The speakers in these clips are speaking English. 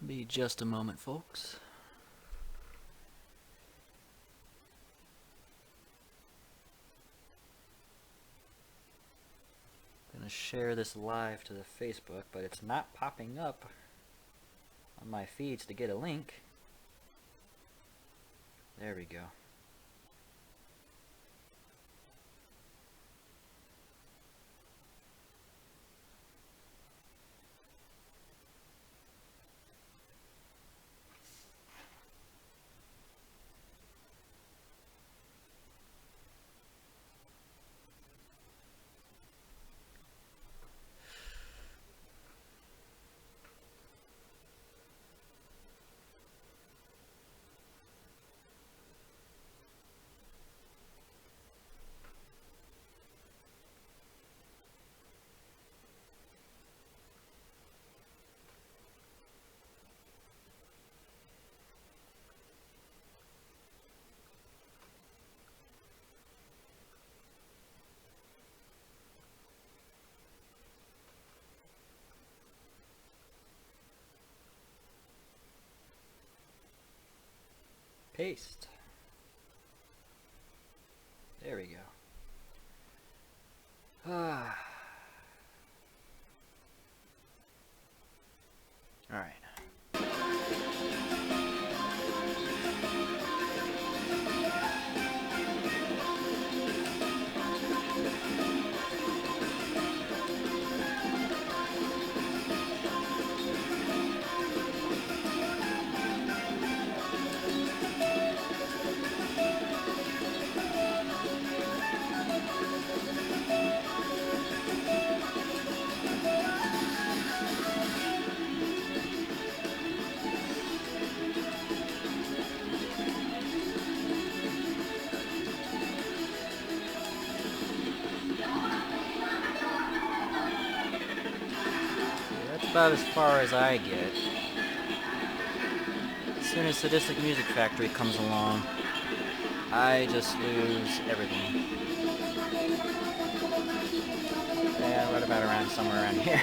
Be just a moment, folks. I'm gonna share this live to the Facebook, but it's not popping up on my feeds to get a link. There we go. Paste. There we go. All right. About as far as I get. As soon as Sadistic Music Factory comes along, I just lose everything. Yeah, right about around somewhere around here.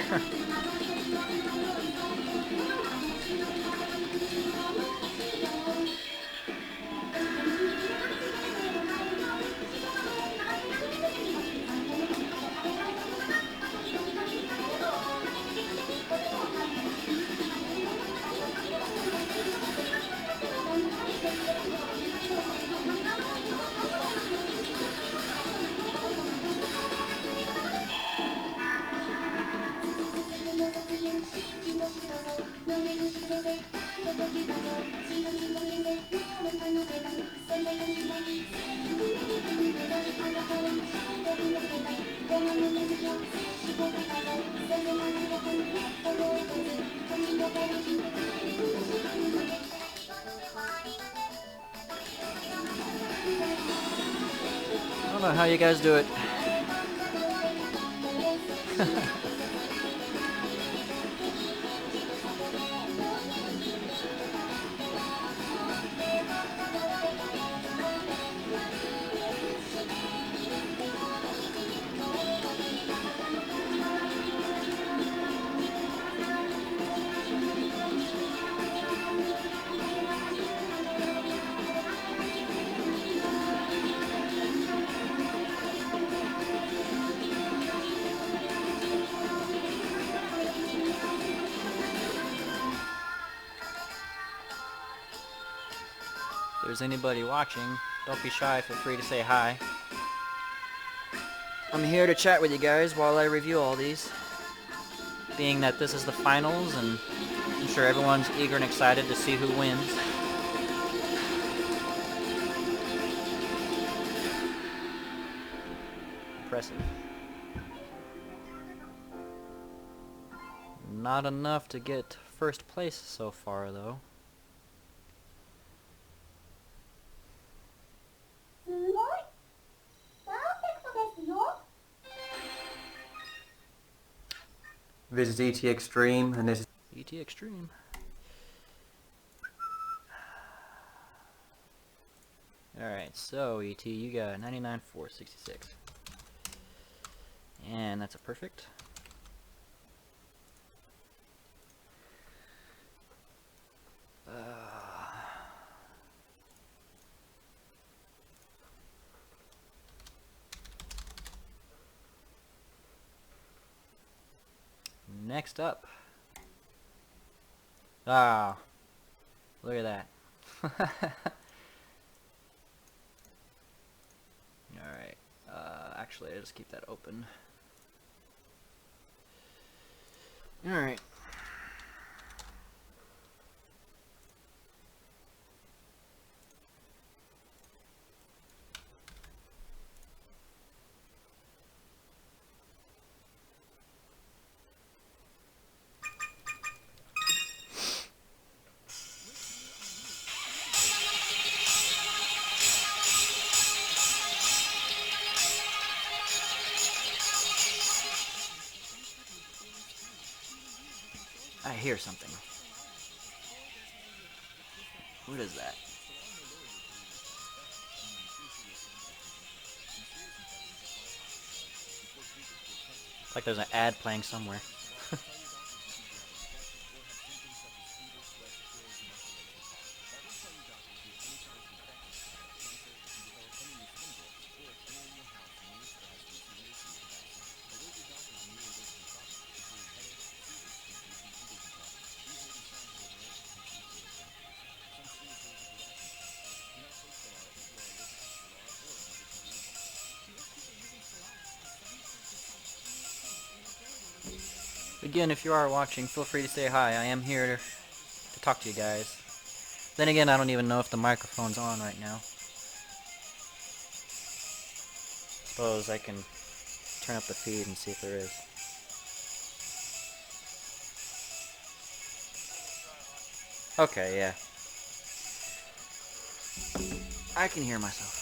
I don't know how you guys do it. If there's anybody watching, don't be shy, feel free to say hi. I'm here to chat with you guys while I review all these. Being that this is the finals, and I'm sure everyone's eager and excited to see who wins. Impressive. Not enough to get first place so far, though. This is ET Extreme, and this is ET Extreme. Alright, so ET, you got 99,466. And that's a perfect. Next up. Ah, look at that. Alright, actually I just keep that open. Alright. I hear something. What is that? It's like there's an ad playing somewhere. Again, if you are watching, feel free to say hi. I am here to talk to you guys. Then again, I don't even know if the microphone's on right now. Suppose I can turn up the feed and see if there is. Okay, yeah. I can hear myself.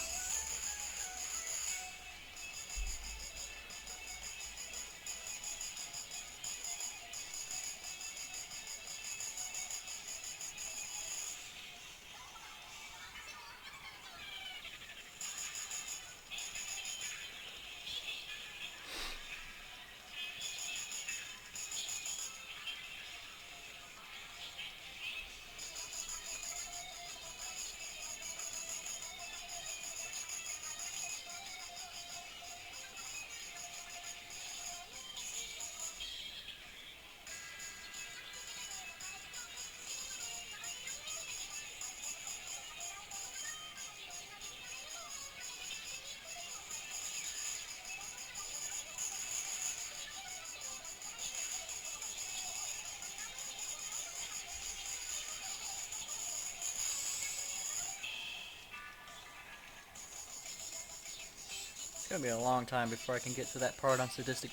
It's gonna be a long time before I can get to that part on sadistic.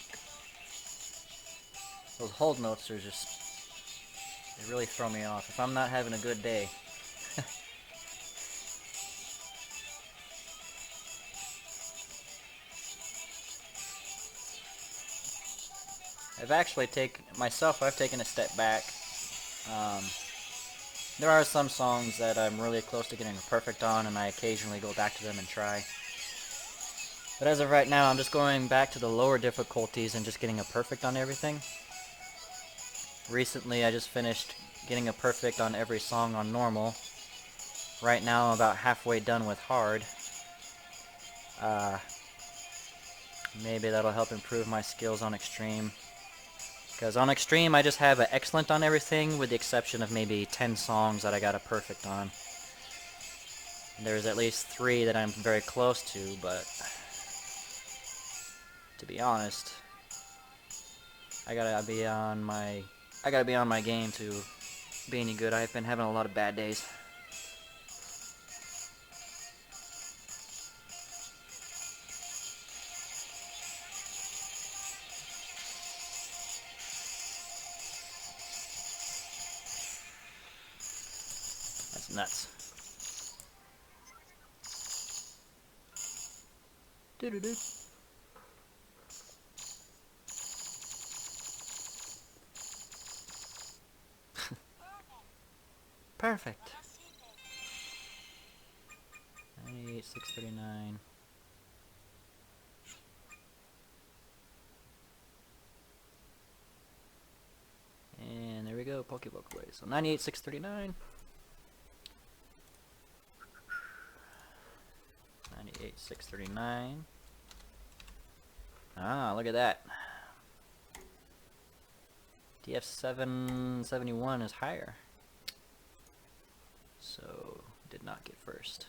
Those hold notes are just, they really throw me off. If I'm not having a good day. I've taken a step back. There are some songs that I'm really close to getting perfect on, and I occasionally go back to them and try. But as of right now, I'm just going back to the lower difficulties and just getting a perfect on everything. Recently, I just finished getting a perfect on every song on normal. Right now, I'm about halfway done with hard. Maybe that'll help improve my skills on extreme. Because on extreme, I just have an excellent on everything, with the exception of maybe 10 songs that I got a perfect on. There's at least 3 that I'm very close to, but to be honest, I gotta be on my game to be any good. I've been having a lot of bad days. That's nuts. Doo-doo-doo. Perfect. 98, 639. And there we go, Pokebook away. So 98, 639. 98, 639. Ah, look at that. DF771 is higher. So, did not get first.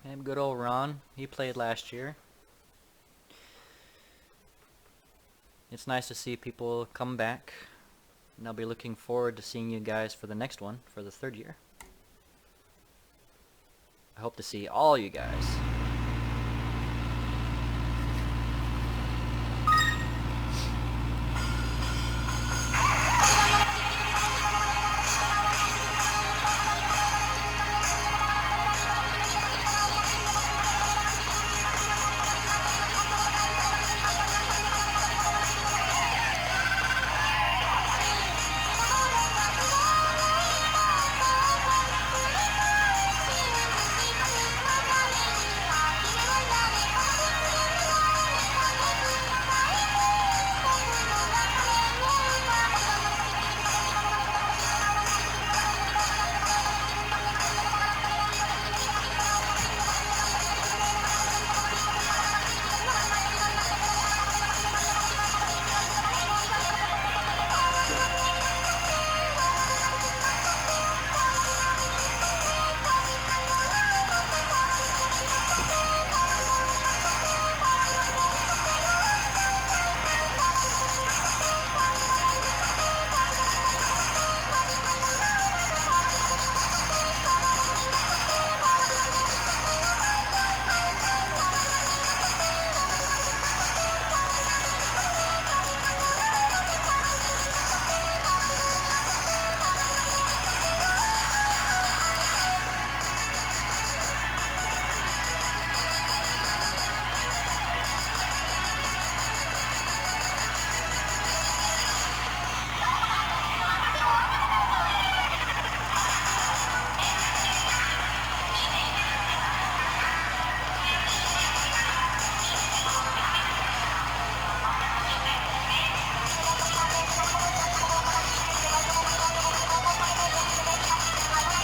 And good old Ron, he played last year. It's nice to see people come back, and I'll be looking forward to seeing you guys for the next one, for the 3rd year. I hope to see all you guys.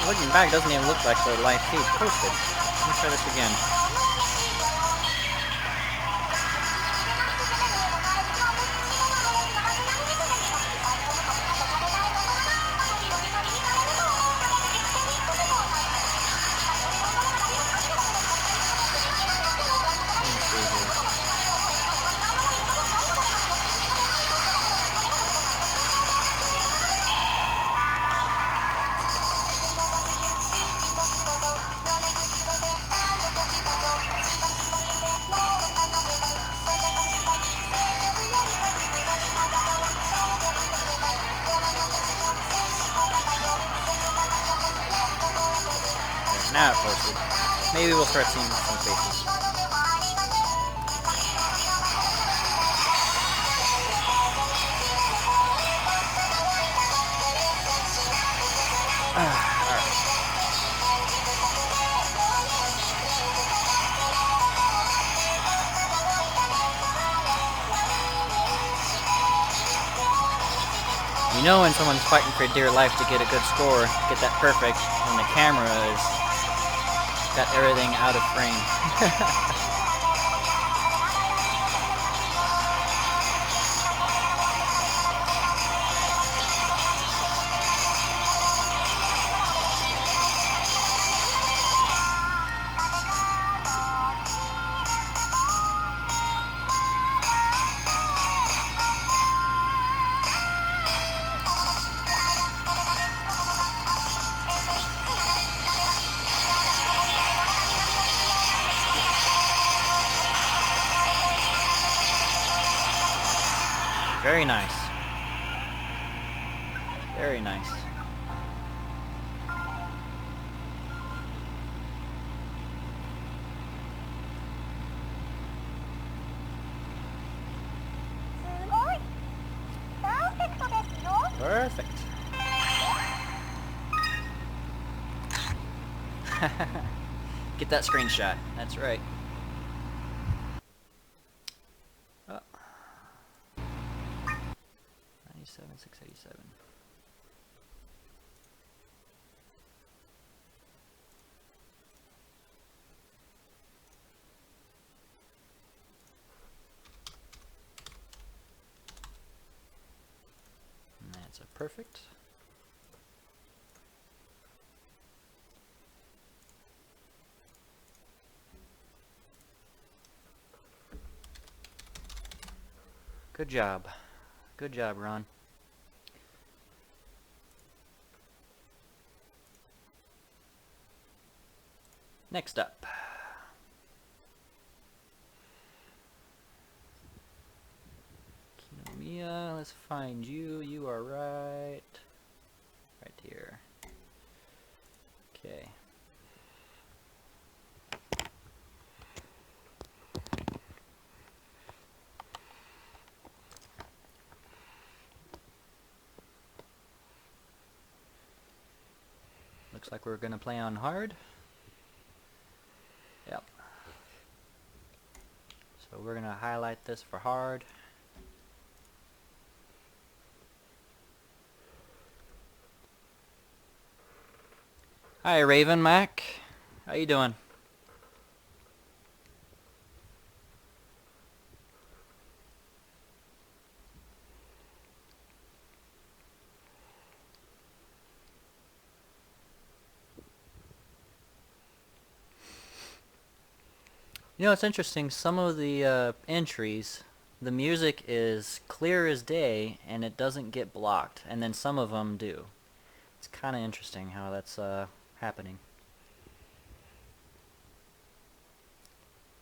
Looking back, doesn't even look like the live feed posted. Let me try this again. Let me see here. Now it posted. Maybe we'll start seeing some faces. Alright. You know when someone's fighting for dear life to get a good score, get that perfect, when the camera is got everything out of frame. Very nice. Very nice. Perfect. Get that screenshot. That's right. Oh. 97,687. perfect. Good job. Good job, Ron. Next up. Kinomiya, let's find you. You are right here. Okay. Looks like we're gonna play on hard. Yep. So we're gonna highlight this for hard. Hi, Raven Mac. How you doing? You know, it's interesting. Some of the entries, the music is clear as day, and it doesn't get blocked. And then some of them do. It's kind of interesting how that's happening.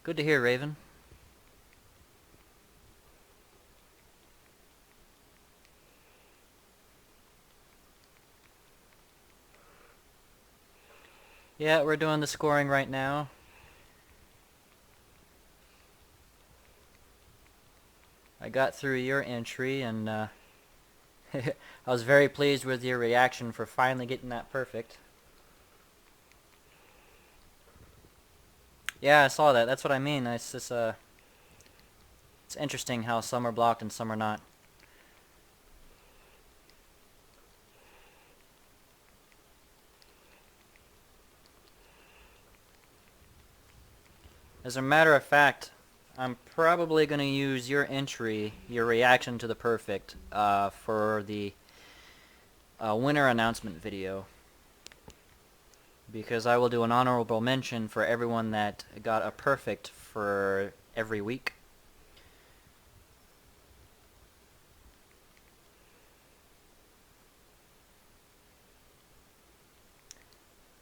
Good to hear, Raven. Yeah, we're doing the scoring right now. I got through your entry, and I was very pleased with your reaction for finally getting that perfect. Yeah, I saw that. That's what I mean. It's just, it's interesting how some are blocked and some are not. As a matter of fact, I'm probably going to use your entry, your reaction to the perfect, for the winner announcement video. Because I will do an honorable mention for everyone that got a perfect for every week.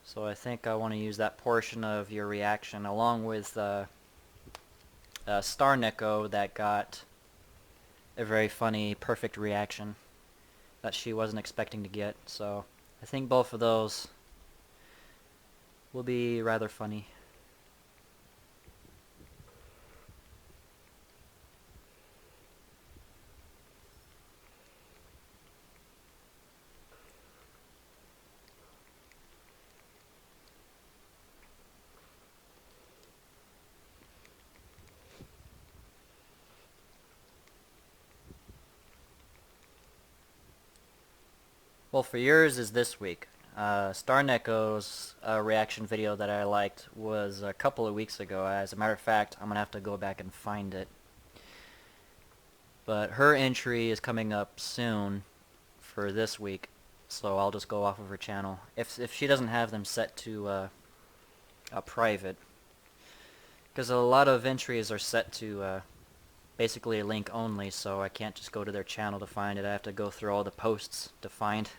So I think I want to use that portion of your reaction along with Star Neko that got a very funny perfect reaction that she wasn't expecting to get. So I think both of those will be rather funny. Well, for yours is this week. Star Neko's reaction video that I liked was a couple of weeks ago. As a matter of fact, I'm going to have to go back and find it. But her entry is coming up soon for this week, so I'll just go off of her channel. If she doesn't have them set to a private, because a lot of entries are set to basically a link only, so I can't just go to their channel to find it. I have to go through all the posts to find.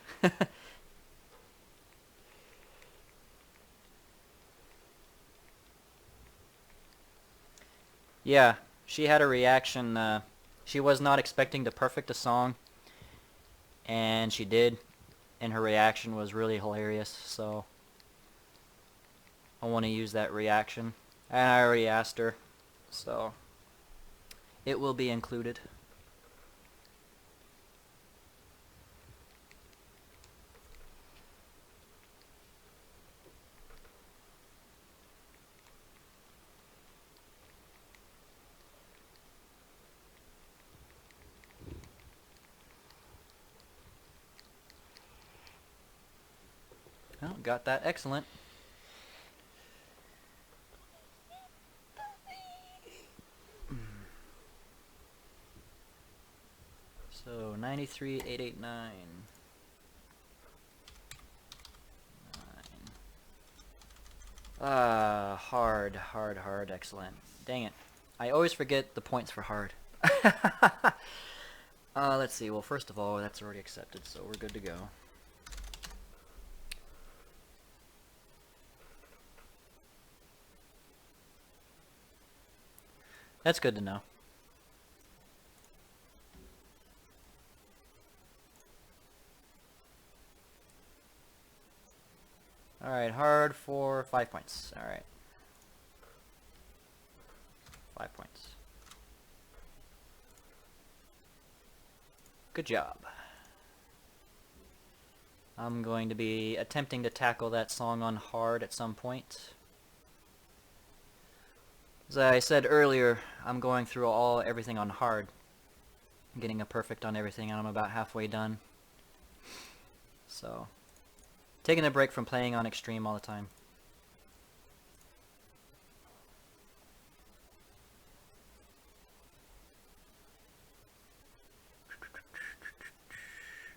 Yeah, she had a reaction. She was not expecting to perfect a song, and she did, and her reaction was really hilarious, so I want to use that reaction. And I already asked her, so it will be included. Oh, got that. Excellent. So 93,889. Hard, hard, hard, excellent. Dang it. I always forget the points for hard. Let's see. Well, first of all, that's already accepted, so we're good to go. That's good to know. Alright, hard for 5 points. Alright. 5 points. Good job. I'm going to be attempting to tackle that song on hard at some point. As I said earlier, I'm going through everything on hard. I'm getting a perfect on everything, and I'm about halfway done. So, taking a break from playing on extreme all the time.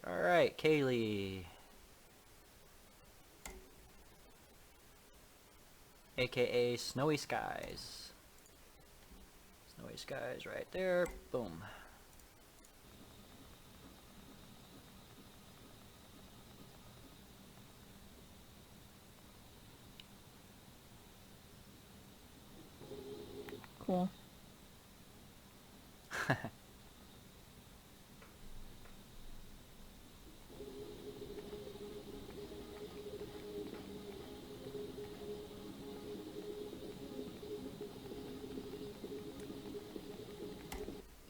Alright, Kaylee. AKA Snowy Skies. Snowy Skies right there. Boom. Cool.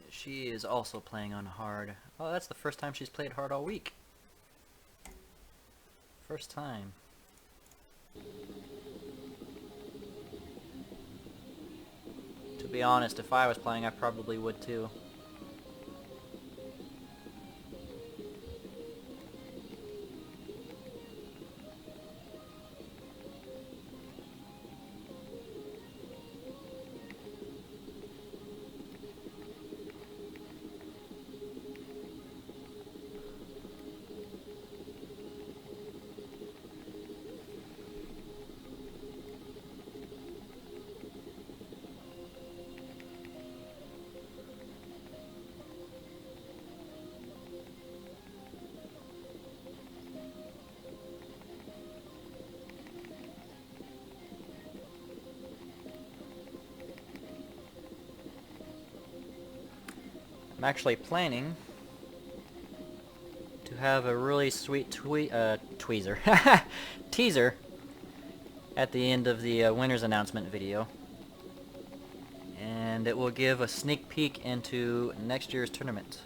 She is also playing on hard. Oh, that's the first time she's played hard all week. First time. To be honest, if I was playing, I probably would too. I'm actually planning to have a really sweet tweezer teaser at the end of the winners announcement video, and it will give a sneak peek into next year's tournament.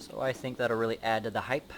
So I think that'll really add to the hype.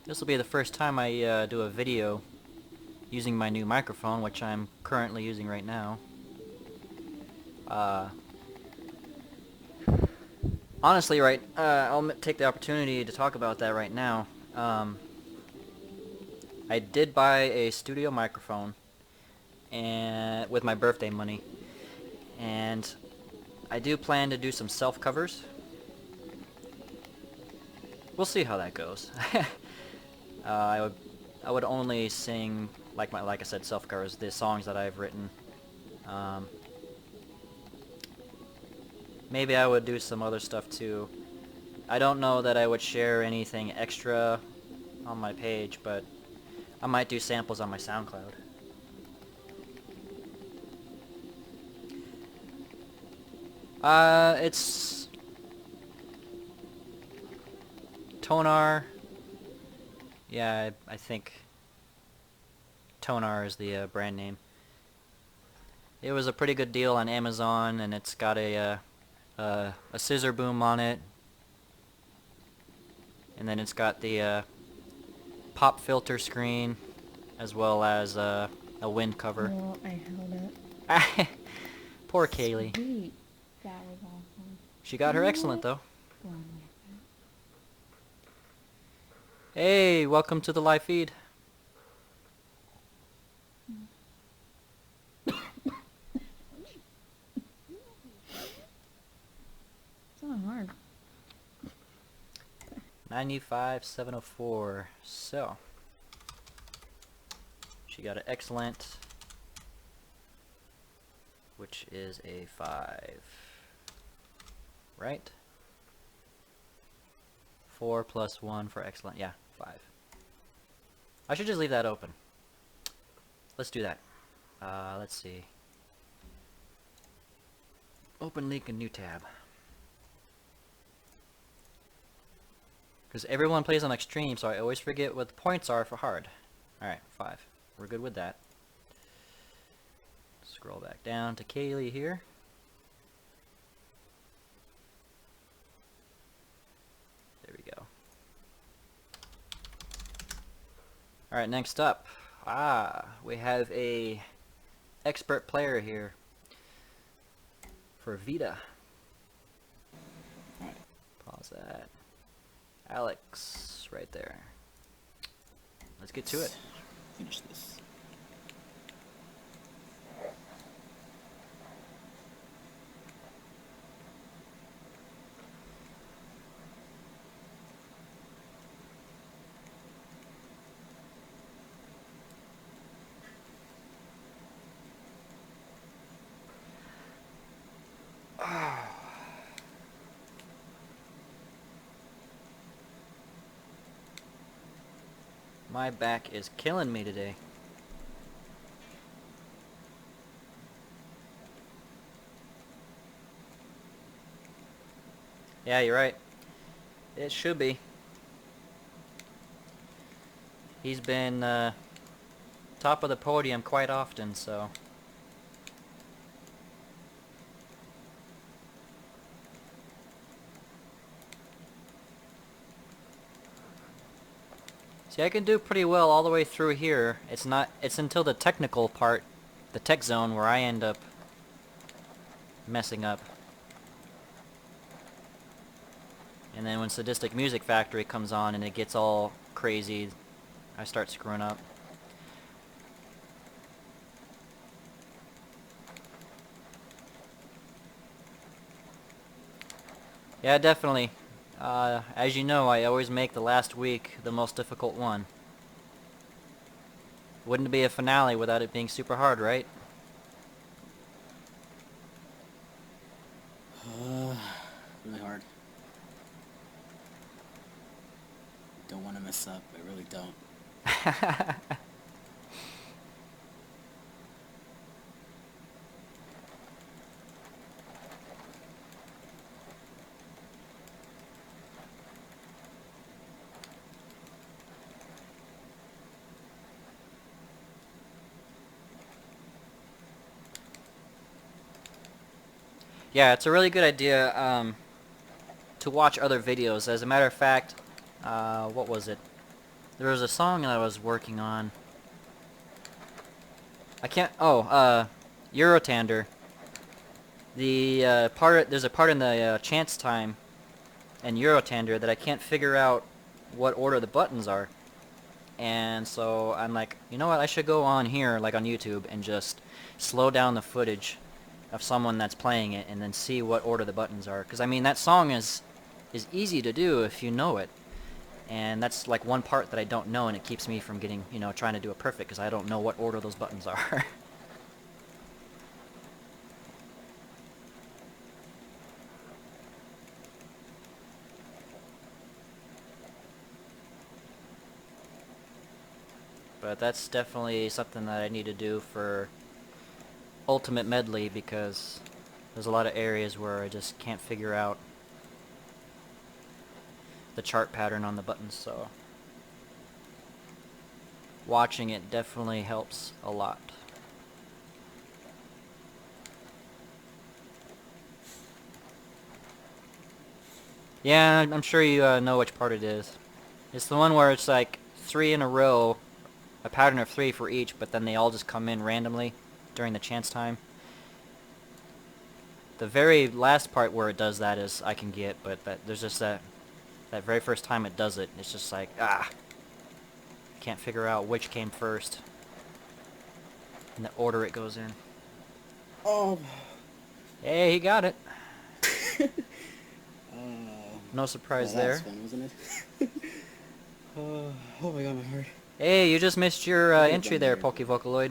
This will be the first time I do a video using my new microphone, which I'm currently using right now. Honestly, I'll take the opportunity to talk about that right now. I did buy a studio microphone and with my birthday money, and I do plan to do some self-covers. We'll see how that goes. I would only sing, like I said, self-covers, the songs that I've written. Maybe I would do some other stuff too. I don't know that I would share anything extra on my page, but I might do samples on my SoundCloud. It's Tonar. Yeah, I think Tonar is the brand name. It was a pretty good deal on Amazon, and it's got a scissor boom on it, and then it's got the pop filter screen, as well as a wind cover. Well, I held it. Poor Kaylee. Sweet. That was awesome. She got her excellent though. One Hey, welcome to the live feed. It's not hard. 95,704. So, she got an excellent, which is a 5. Right? 4 plus 1 for excellent. Yeah, 5. I should just leave that open. Let's do that. Let's see. Open link and new tab. Because everyone plays on extreme, so I always forget what the points are for hard. Alright, 5. We're good with that. Scroll back down to Kaylee here. There we go. Alright, next up. We have a expert player here for Vita. Alright, Pause that. Alex, right there. Let's get to it. finish this. My back is killing me today. Yeah, you're right. It should be. He's been top of the podium quite often, so... See, I can do pretty well all the way through here. It's until the technical part, the tech zone, where I end up messing up. And then when Sadistic Music Factory comes on and it gets all crazy, I start screwing up. Yeah, definitely. As you know, I always make the last week the most difficult one. Wouldn't be a finale without it being super hard, right? Really hard. Don't want to mess up. I really don't. Yeah, it's a really good idea to watch other videos. As a matter of fact, what was it? There was a song that I was working on. I can't... Oh, Eurotander. There's a part in the chance time in Eurotander that I can't figure out what order the buttons are. And so I'm like, you know what, I should go on here, like on YouTube, and just slow down the footage of someone that's playing it and then see what order the buttons are. Because I mean, that song is easy to do if you know it. And that's like one part that I don't know, and it keeps me from getting, you know, trying to do it perfect, because I don't know what order those buttons are. But that's definitely something that I need to do for Ultimate Medley, because There's a lot of areas where I just can't figure out the chart pattern on the buttons, so watching it definitely helps a lot. Yeah, I'm sure you know which part it is. It's the one where it's like 3 in a row, a pattern of 3 for each, but then they all just come in randomly during the chance time. The very last part where it does that is I can get, but there's just that very first time it does it, it's just like, can't figure out which came first in the order it goes in. Oh. Hey, he got it. Uh, No surprise well, that there. was fun, wasn't it? Oh my god, my heart. Hey, you just missed your That was entry fun there, there. Pokevocaloid.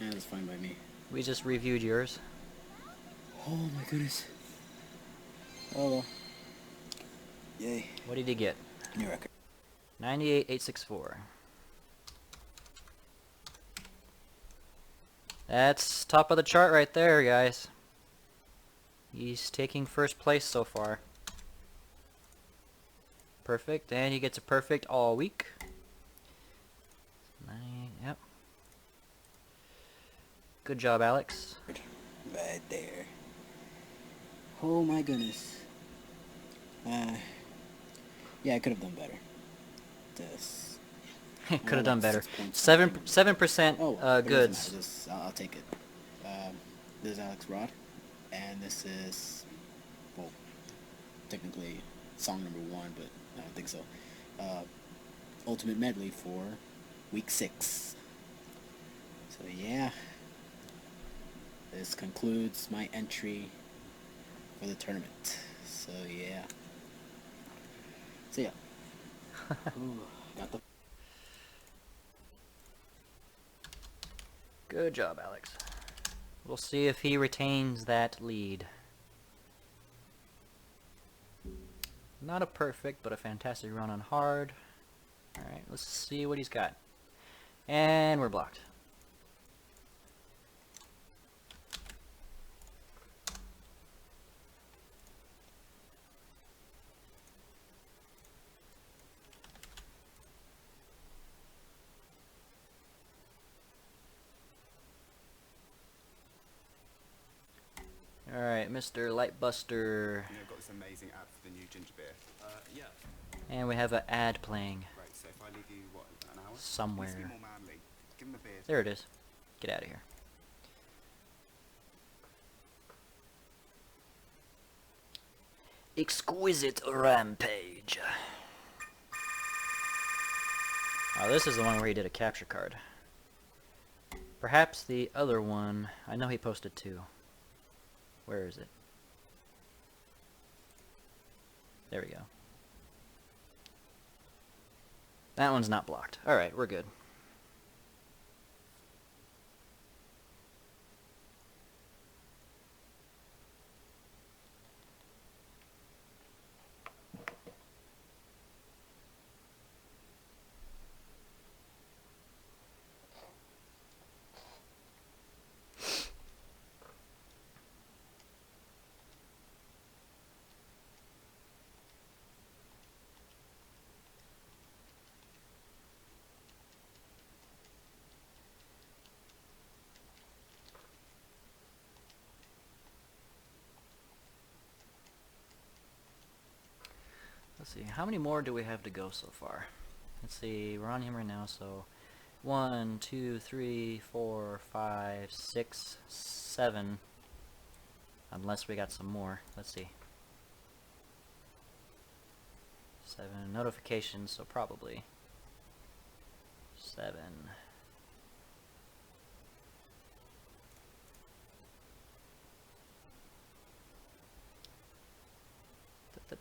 Yeah, that's fine by me. We just reviewed yours. Oh my goodness. Oh well. Yay. What did you get? New record. 98,864. That's top of the chart right there, guys. He's taking first place so far. Perfect, and he gets a perfect all week. Yep. Good job, Alex. Right there. Oh my goodness. Yeah, I could have done better. This. Could have done better. 6 points. 7% Oh, well, it goods. doesn't matter. I'll take it. This is Alex Rod, and this is, well, technically song number 1, but I don't think so. Ultimate medley for week 6. So yeah, this concludes my entry for the tournament. So yeah. Ooh, got the. Good job, Alex. We'll see if he retains that lead. Not a perfect, but a fantastic run on hard. Alright, let's see what he's got. And we're blocked. Alright, Mr. Lightbuster. You know, got this amazing ad for the new ginger beer. Yeah. And we have an ad playing Right, so if I leave you, what, an hour? somewhere. Needs to be more manly. Give him a beer. There it is. Get out of here. Exquisite Rampage. Oh, this is the one where he did a capture card. Perhaps the other one... I know he posted 2. Where is it? There we go. That one's not blocked. Alright, we're good. Let's see, how many more do we have to go so far? Let's see, we're on him right now, so 1, 2, 3, 4, 5, 6, 7. Unless we got some more. Let's see. 7 notifications, so probably 7.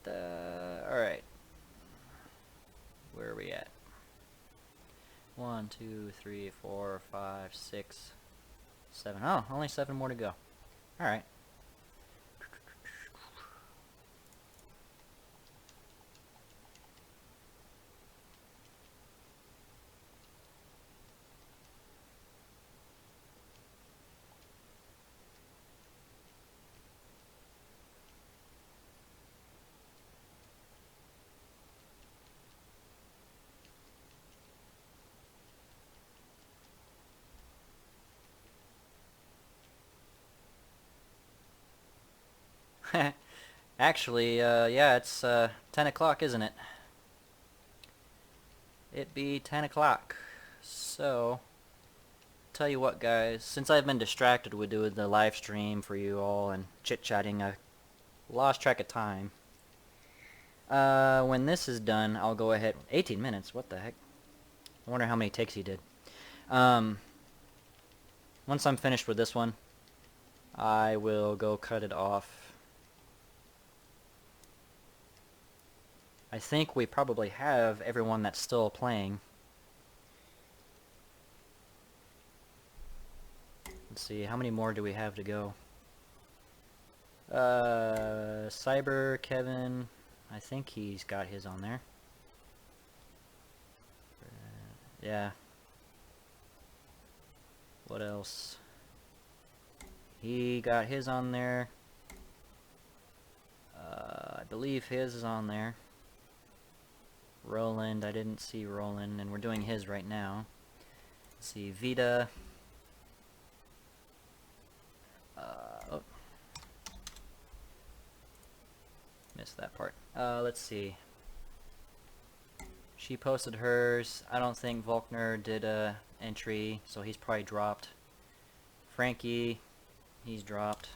Alright. Where are we at? 1, 2, 3, 4, 5, 6, 7. Oh, only 7 more to go. Alright. Actually, yeah, it's 10 o'clock, isn't it? It be 10 o'clock. So, tell you what, guys, since I've been distracted with doing the live stream for you all and chit-chatting, I lost track of time. When this is done, I'll go ahead... 18 minutes, what the heck? I wonder how many takes he did. Once I'm finished with this one, I will go cut it off. I think we probably have everyone that's still playing. Let's see, how many more do we have to go? Cyber, Kevin, I think he's got his on there. Yeah. What else? He got his on there. I believe his is on there. Roland, I didn't see Roland, and we're doing his right now. Let's see, Vita. Oh. Missed that part. Let's see. She posted hers. I don't think Volkner did a entry, so he's probably dropped. Frankie, he's dropped.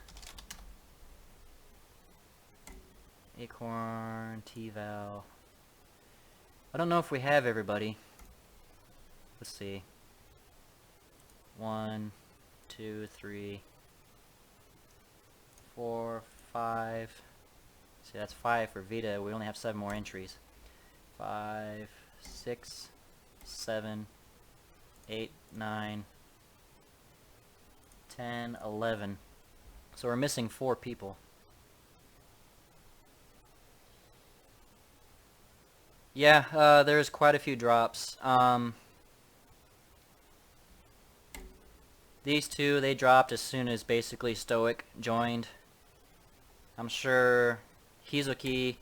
Acorn, T-Val. I don't know if we have everybody. Let's see. 1, 2, 3, 4, 5. See, that's 5 for Vita. We only have 7 more entries. 5, 6, 7, 8, 9, 10, 11. So we're missing 4 people. Yeah, there's quite a few drops. These two, they dropped as soon as basically Stoic joined. I'm sure Hizuki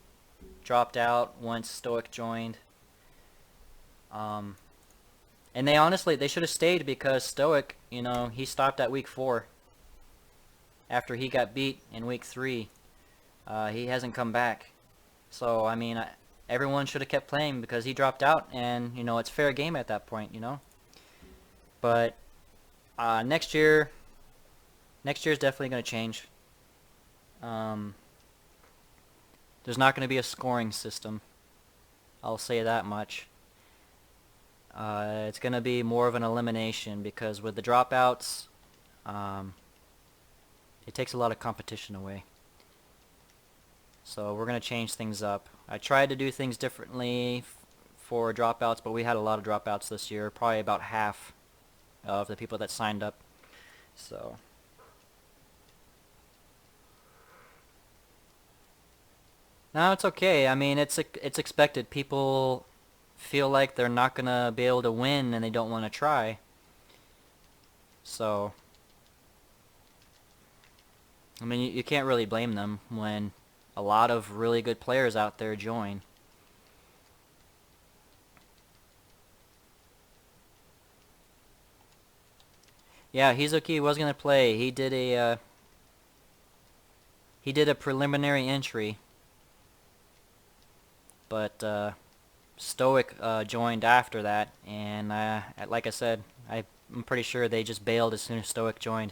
dropped out once Stoic joined. And they honestly, they should have stayed because Stoic, you know, he stopped at week 4. After he got beat in week 3. He hasn't come back. So, I mean, everyone should have kept playing because he dropped out, and, you know, it's fair game at that point, you know. But next year's definitely going to change. There's not going to be a scoring system. I'll say that much. It's going to be more of an elimination because with the dropouts, it takes a lot of competition away. So we're going to change things up. I tried to do things differently for dropouts, but we had a lot of dropouts this year. Probably about half of the people that signed up. So... no, it's okay. I mean, it's expected. People feel like they're not going to be able to win and they don't want to try. So... I mean, you can't really blame them when a lot of really good players out there join. Yeah, Hizuki was gonna play. He did a preliminary entry, but Stoic joined after that, and like I said, I'm pretty sure they just bailed as soon as Stoic joined.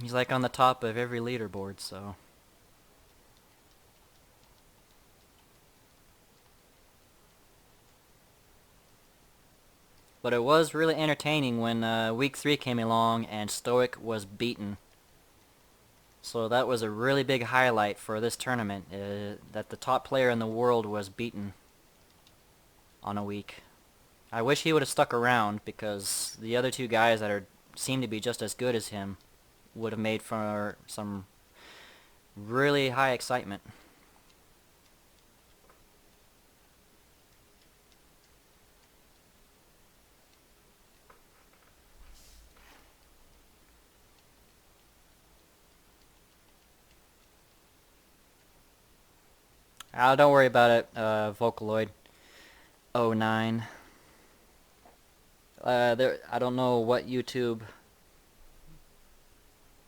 He's like on the top of every leaderboard, so... But it was really entertaining when week 3 came along and Stoic was beaten. So that was a really big highlight for this tournament, that the top player in the world was beaten on a week. I wish he would have stuck around because the other 2 guys that seem to be just as good as him would have made for some really high excitement. Don't worry about it, Vocaloid 09. I don't know what YouTube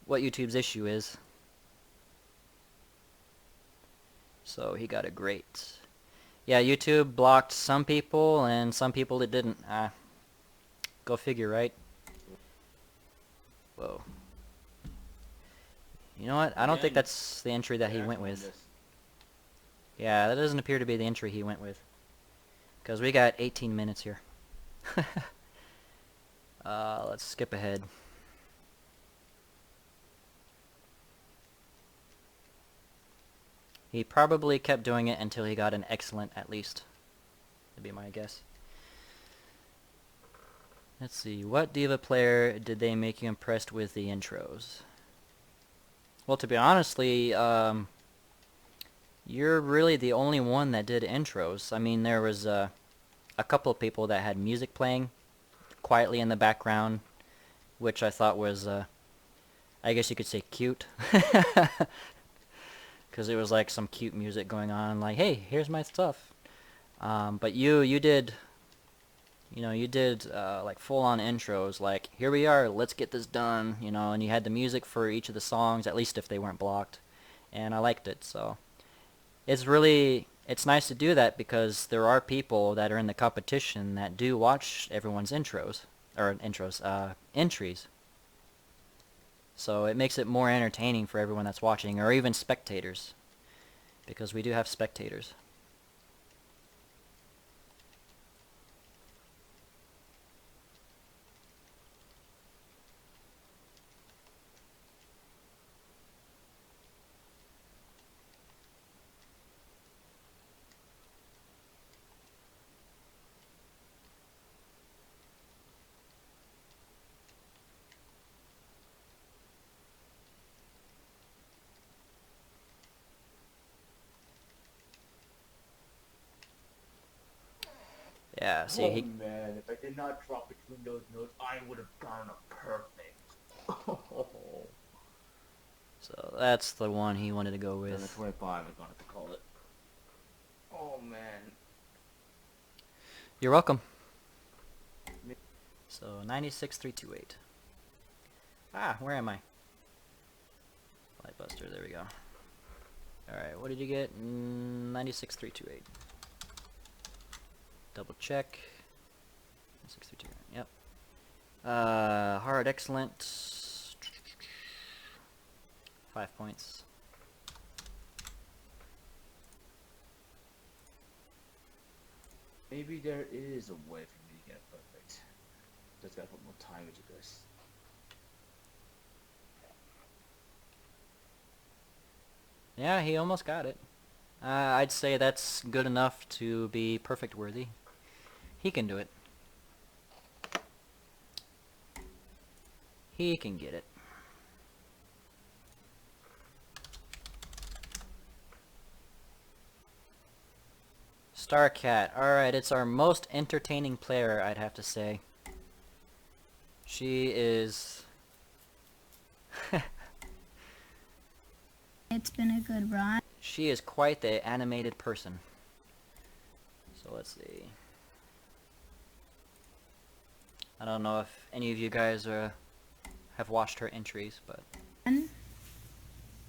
what YouTube's issue is. So he got a great. Yeah, YouTube blocked some people and some people it didn't. Go figure, right? Whoa. You know what? I don't think that's the entry that he went with. Yeah, that doesn't appear to be the entry he went with. Because we got 18 minutes here. Let's skip ahead. He probably kept doing it until he got an excellent at least. That'd be my guess. Let's see, what Diva player did they make you impressed with the intros? Well, to be honestly, you're really the only one that did intros. I mean, there was a couple of people that had music playing quietly in the background, which I thought was, I guess you could say cute. Because it was like some cute music going on, like, hey, here's my stuff. But you did, you know, you did like full-on intros, like, here we are, let's get this done, you know, and you had the music for each of the songs, at least if they weren't blocked, and I liked it. So it's nice to do that because there are people that are in the competition that do watch everyone's entries. So it makes it more entertaining for everyone that's watching, or even spectators, because we do have spectators. Yeah, see, Oh man, if I did not drop between those notes, I would have gotten a perfect. so that's the one he wanted to go Then the with. 25 is gonna have to call it. Oh man. You're welcome. So 96328. Where am I? Lightbuster, there we go. Alright, what did you get? 96328. Double check. 96328, yep. Hard excellent. 5 points. Maybe there is a way for me to get perfect. Just gotta put more time into this. Yeah, he almost got it. I'd say that's good enough to be perfect worthy. He can do it. He can get it. Starcat. Alright, it's our most entertaining player, I'd have to say. She is... It's been a good run. She is quite the animated person. So let's see. I don't know if any of you guys have watched her entries, but...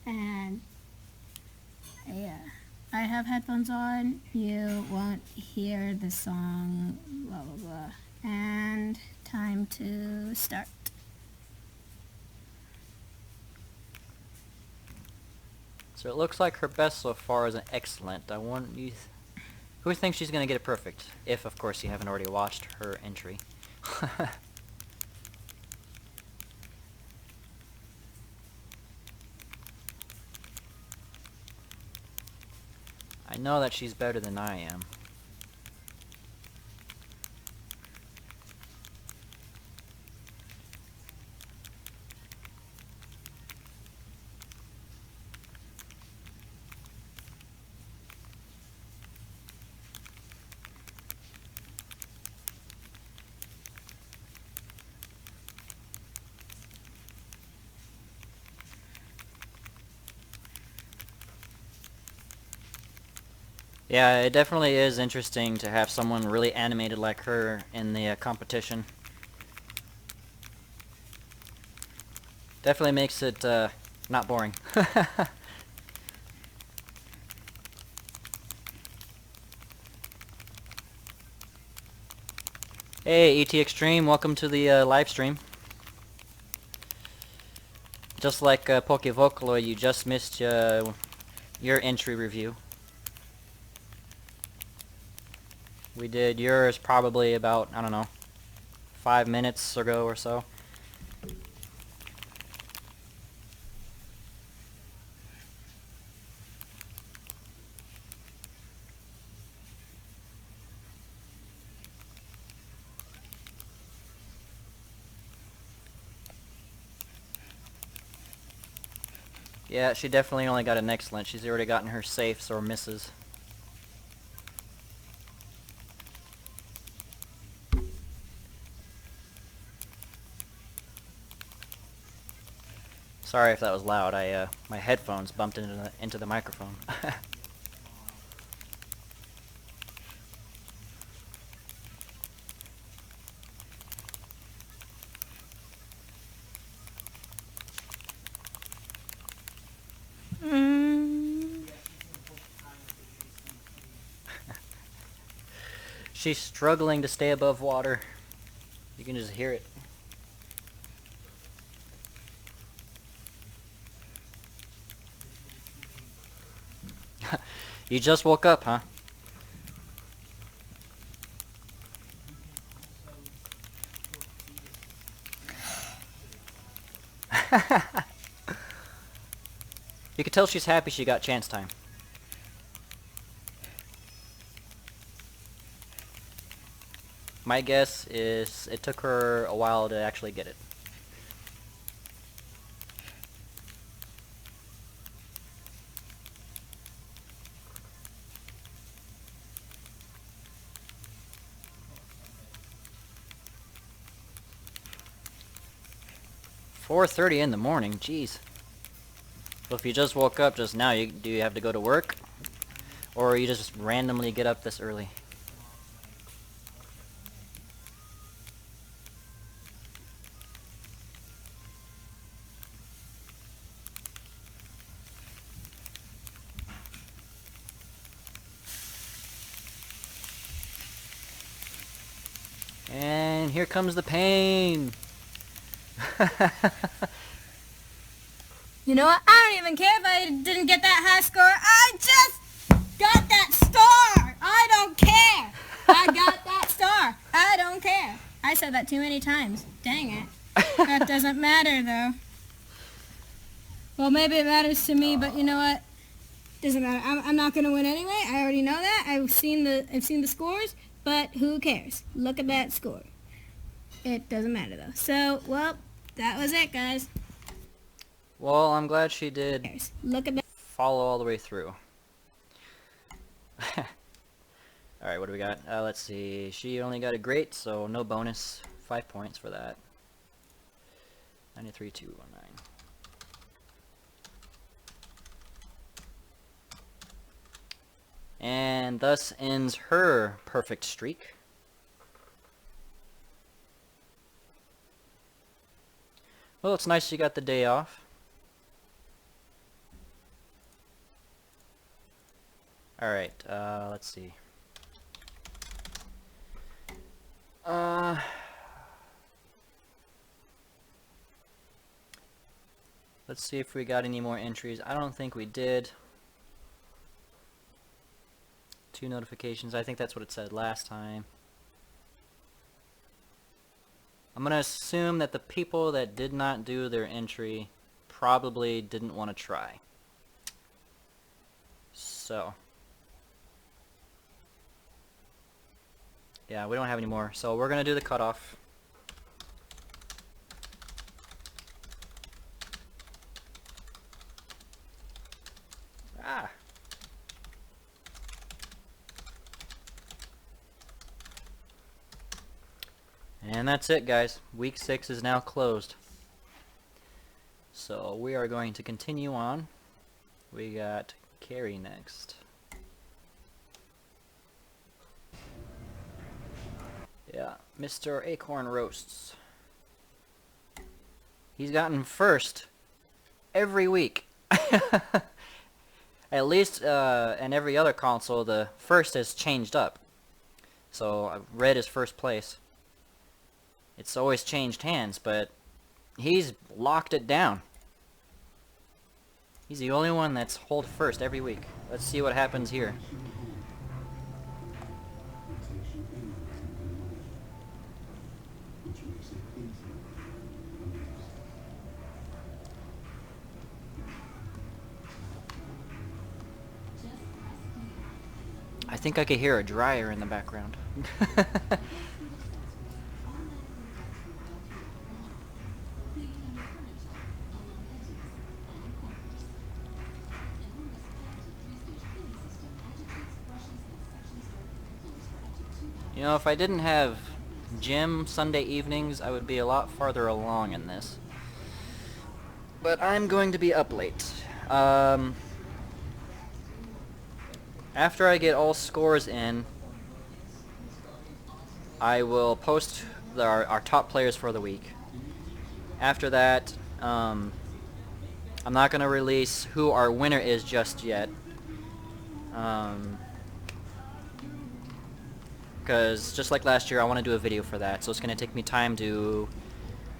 And yeah, I have headphones on. You won't hear the song, blah blah blah. And time to start. So it looks like her best so far is an excellent. I want you... Who thinks she's gonna get it perfect? If, of course, you haven't already watched her entry. I know that she's better than I am. Yeah, it definitely is interesting to have someone really animated like her in the competition. Definitely makes it not boring. Hey, ET Extreme, welcome to the live stream. Just like Pokevocaloid, you just missed your entry review. We did yours probably about, I don't know, 5 minutes ago or so. Yeah, she definitely only got an excellent. She's already gotten her safes or misses. Sorry if that was loud. My headphones bumped into the microphone. She's struggling to stay above water. You can just hear it. You just woke up, huh? You can tell she's happy she got chance time. My guess is it took her a while to actually get it. "4:30 in the morning, jeez." Well, if you just woke up just now, do you have to go to work? Or you just randomly get up this early? And here comes the pain. You know what? I don't even care if I didn't get that high score. I just got that star. I don't care. I got that star. I don't care. I said that too many times. Dang it. That doesn't matter, though. Well, maybe it matters to me, but you know what? Doesn't matter. I'm not gonna win anyway. I already know that. I've seen the scores, but who cares? Look at that score. It doesn't matter though. So, well, that was it, guys. Well, I'm glad she did Look at that. follow all the way through. Alright, what do we got? Let's see. She only got a great, so no bonus. 5 points for that. 93,219. And thus ends her perfect streak. Well, it's nice you got the day off. Alright, let's see. Let's see if we got any more entries. I don't think we did. 2 notifications. I think that's what it said last time. I'm gonna assume that the people that did not do their entry probably didn't want to try. So. Yeah, we don't have any more. So we're gonna do the cutoff. Ah. And that's it, guys. Week 6 is now closed. So we are going to continue on. We got Carrie next. Yeah, Mr. Acorn Roasts. He's gotten first every week. At least in every other console, the first has changed up. So red is first place. It's always changed hands, but he's locked it down. He's the only one that's hold first every week. Let's see what happens here. I think I could hear a dryer in the background. You know, if I didn't have gym Sunday evenings, I would be a lot farther along in this. But I'm going to be up late. After I get all scores in, I will post our top players for the week. After that, I'm not going to release who our winner is just yet. Because just like last year, I want to do a video for that, so it's going to take me time to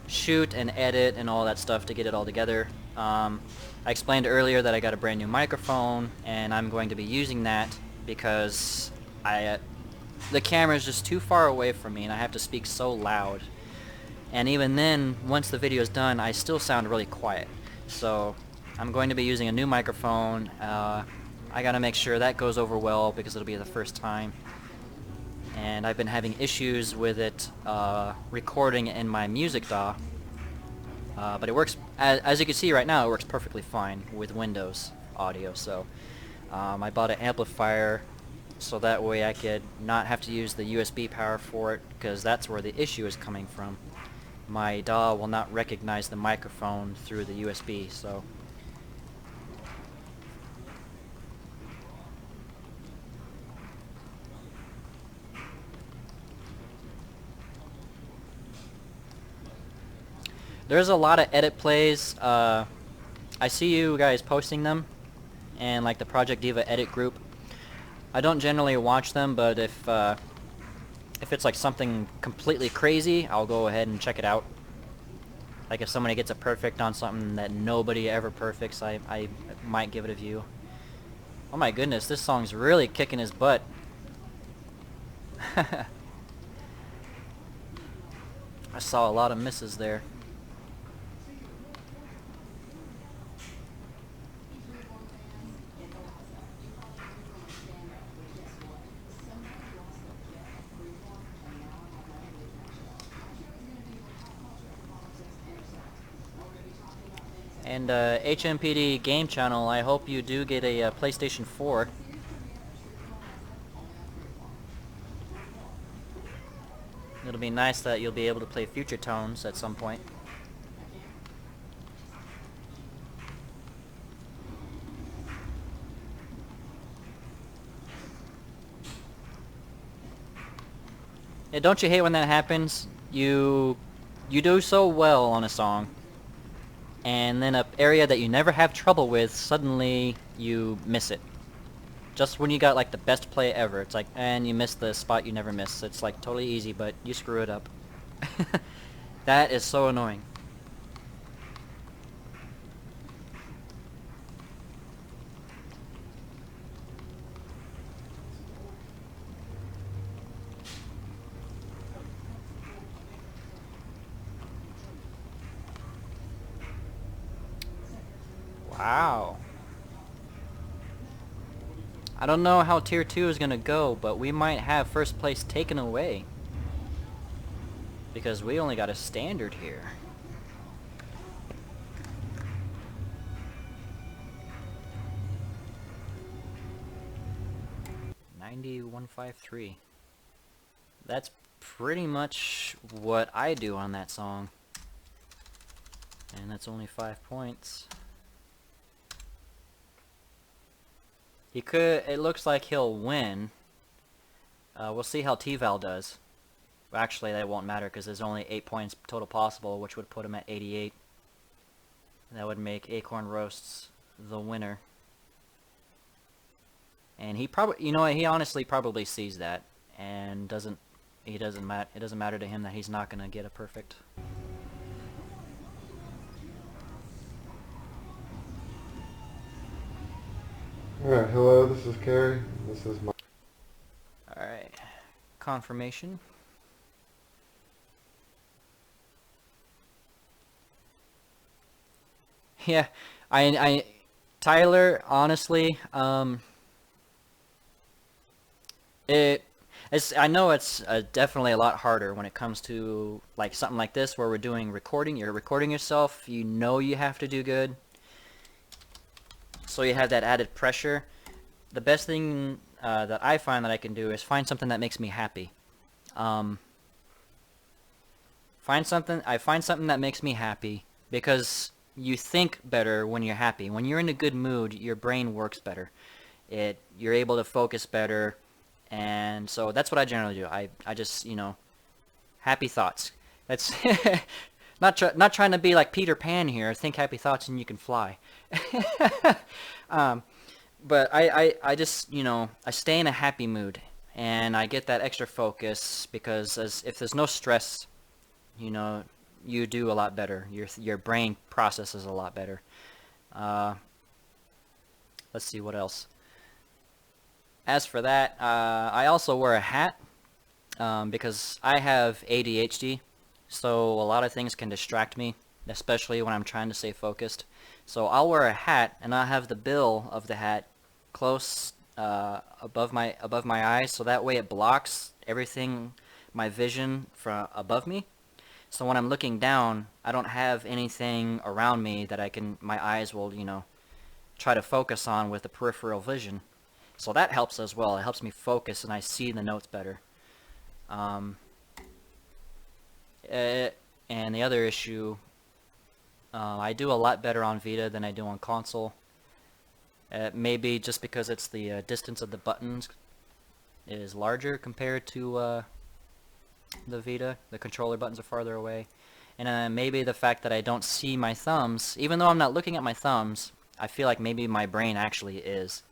shoot and edit and all that stuff to get it all together. I explained earlier that I got a brand new microphone, and I'm going to be using that because the camera is just too far away from me and I have to speak so loud. And even then, once the video is done, I still sound really quiet. So I'm going to be using a new microphone. I gotta make sure that goes over well because it'll be the first time. And I've been having issues with it recording in my music DAW. But it works, as you can see right now, it works perfectly fine with Windows audio. So I bought an amplifier so that way I could not have to use the USB power for it, because that's where the issue is coming from. My DAW will not recognize the microphone through the USB, so... There's a lot of edit plays. I see you guys posting them, and like the Project Diva edit group. I don't generally watch them, but if it's like something completely crazy, I'll go ahead and check it out. Like if somebody gets a perfect on something that nobody ever perfects, I might give it a view. Oh my goodness, this song's really kicking his butt. I saw a lot of misses there. And HMPD Game Channel, I hope you do get a PlayStation 4. It'll be nice that you'll be able to play Future Tones at some point. Yeah, don't you hate when that happens? You do so well on a song, and then an area that you never have trouble with, suddenly you miss it. Just when you got like the best play ever, it's like, and you miss the spot you never miss. It's like totally easy, but you screw it up. That is so annoying. Wow. I don't know how Tier 2 is gonna go, but we might have first place taken away. Because we only got a standard here. $91.53. That's pretty much what I do on that song. And that's only 5 points. He could, it looks like he'll win. We'll see how T-Val does. Actually, that won't matter because there's only 8 points total possible, which would put him at 88. That would make Acorn Roasts the winner. And he probably, you know what, he honestly probably sees that and it doesn't matter to him that he's not gonna get a perfect. Alright, hello, this is Carrie. This is my... Alright. Confirmation. Yeah, Tyler, honestly, I know it's definitely a lot harder when it comes to like something like this where we're doing recording. You're recording yourself. You know you have to do good. So you have that added pressure. The best thing that I find that I can do is find something that makes me happy. I find something that makes me happy because you think better when you're happy. When you're in a good mood, your brain works better. You're able to focus better. And so that's what I generally do. I just, you know, happy thoughts. That's not trying to be like Peter Pan here. Think happy thoughts and you can fly. But I just, you know, I stay in a happy mood and I get that extra focus because if there's no stress, you know, you do a lot better. Your brain processes a lot better. Let's see what else. As for that, I also wear a hat because I have ADHD, so a lot of things can distract me, especially when I'm trying to stay focused. So I'll wear a hat, and I'll have the bill of the hat close above my eyes, so that way it blocks everything, my vision from above me. So when I'm looking down, I don't have anything around me that my eyes will, you know, try to focus on with the peripheral vision. So that helps as well. It helps me focus and I see the notes better. And the other issue, I do a lot better on Vita than I do on console. Maybe just because it's the distance of the buttons is larger compared to the Vita. The controller buttons are farther away. And maybe the fact that I don't see my thumbs, even though I'm not looking at my thumbs, I feel like maybe my brain actually is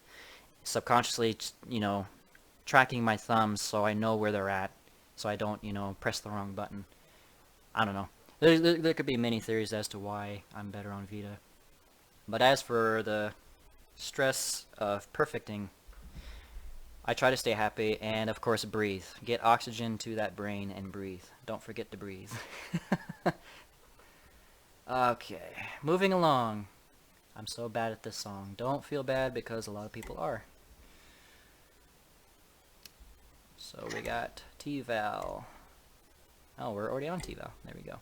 subconsciously, you know, tracking my thumbs so I know where they're at, so I don't, you know, press the wrong button. I don't know. There could be many theories as to why I'm better on Vita. But as for the stress of perfecting, I try to stay happy and, of course, breathe. Get oxygen to that brain and breathe. Don't forget to breathe. Okay, moving along. I'm so bad at this song. Don't feel bad because a lot of people are. So we got T-Val. Oh, we're already on T-Val. There we go.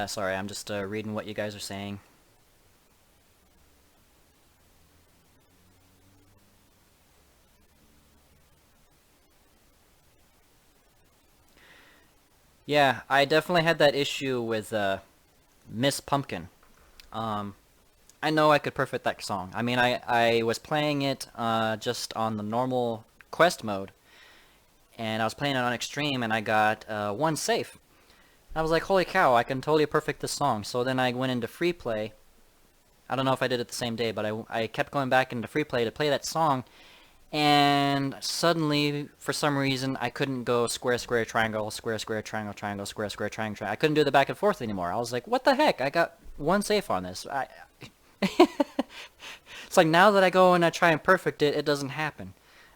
Sorry, I'm just reading what you guys are saying. Yeah, I definitely had that issue with Miss Pumpkin. I know I could perfect that song. I mean, I was playing it just on the normal quest mode, and I was playing it on extreme, and I got one safe. I was like, holy cow, I can totally perfect this song. So then I went into free play. I don't know if I did it the same day, but I kept going back into free play to play that song, and suddenly, for some reason, I couldn't go square, square, triangle, square, square, triangle, triangle, square, square, triangle, triangle. I couldn't do the back and forth anymore. I was like, what the heck? I got one safe on this. It's like now that I go and I try and perfect it, it doesn't happen.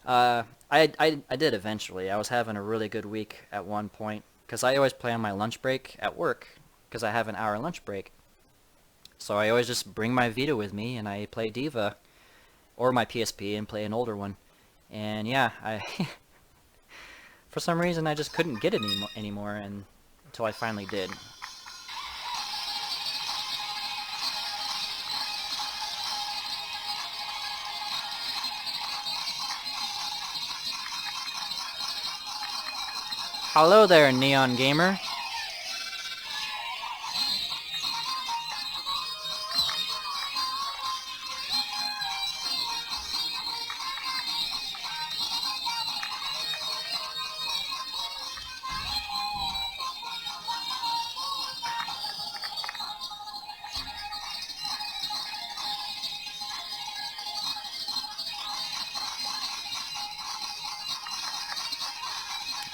I did eventually. I was having a really good week at one point, because I always play on my lunch break at work, because I have an hour lunch break. So I always just bring my Vita with me, and I play Diva, or my PSP, and play an older one. And yeah, for some reason I just couldn't get it anymore until I finally did. Hello there, Neon Gamer.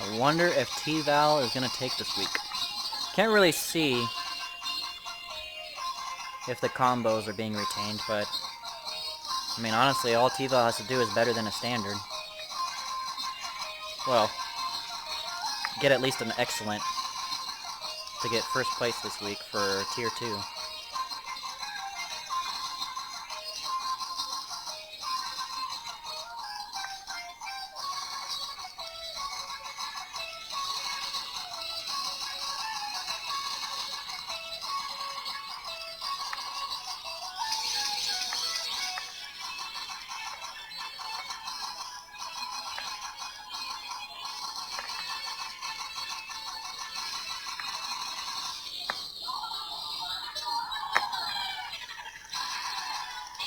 I wonder if T-Val is gonna take this week. Can't really see if the combos are being retained, but I mean, honestly, all T-Val has to do is better than a standard. Well, get at least an excellent to get first place this week for Tier 2.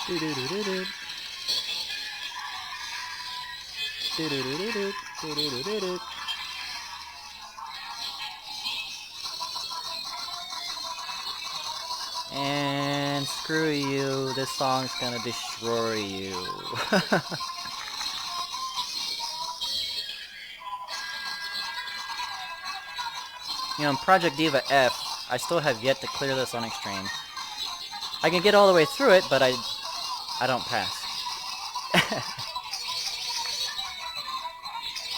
Do-do-do-do-do. Do-do-do-do-do. Do-do-do-do-do. And screw you, this song's gonna destroy you. You know, in Project Diva F, I still have yet to clear this on Extreme. I can get all the way through it, but I don't pass.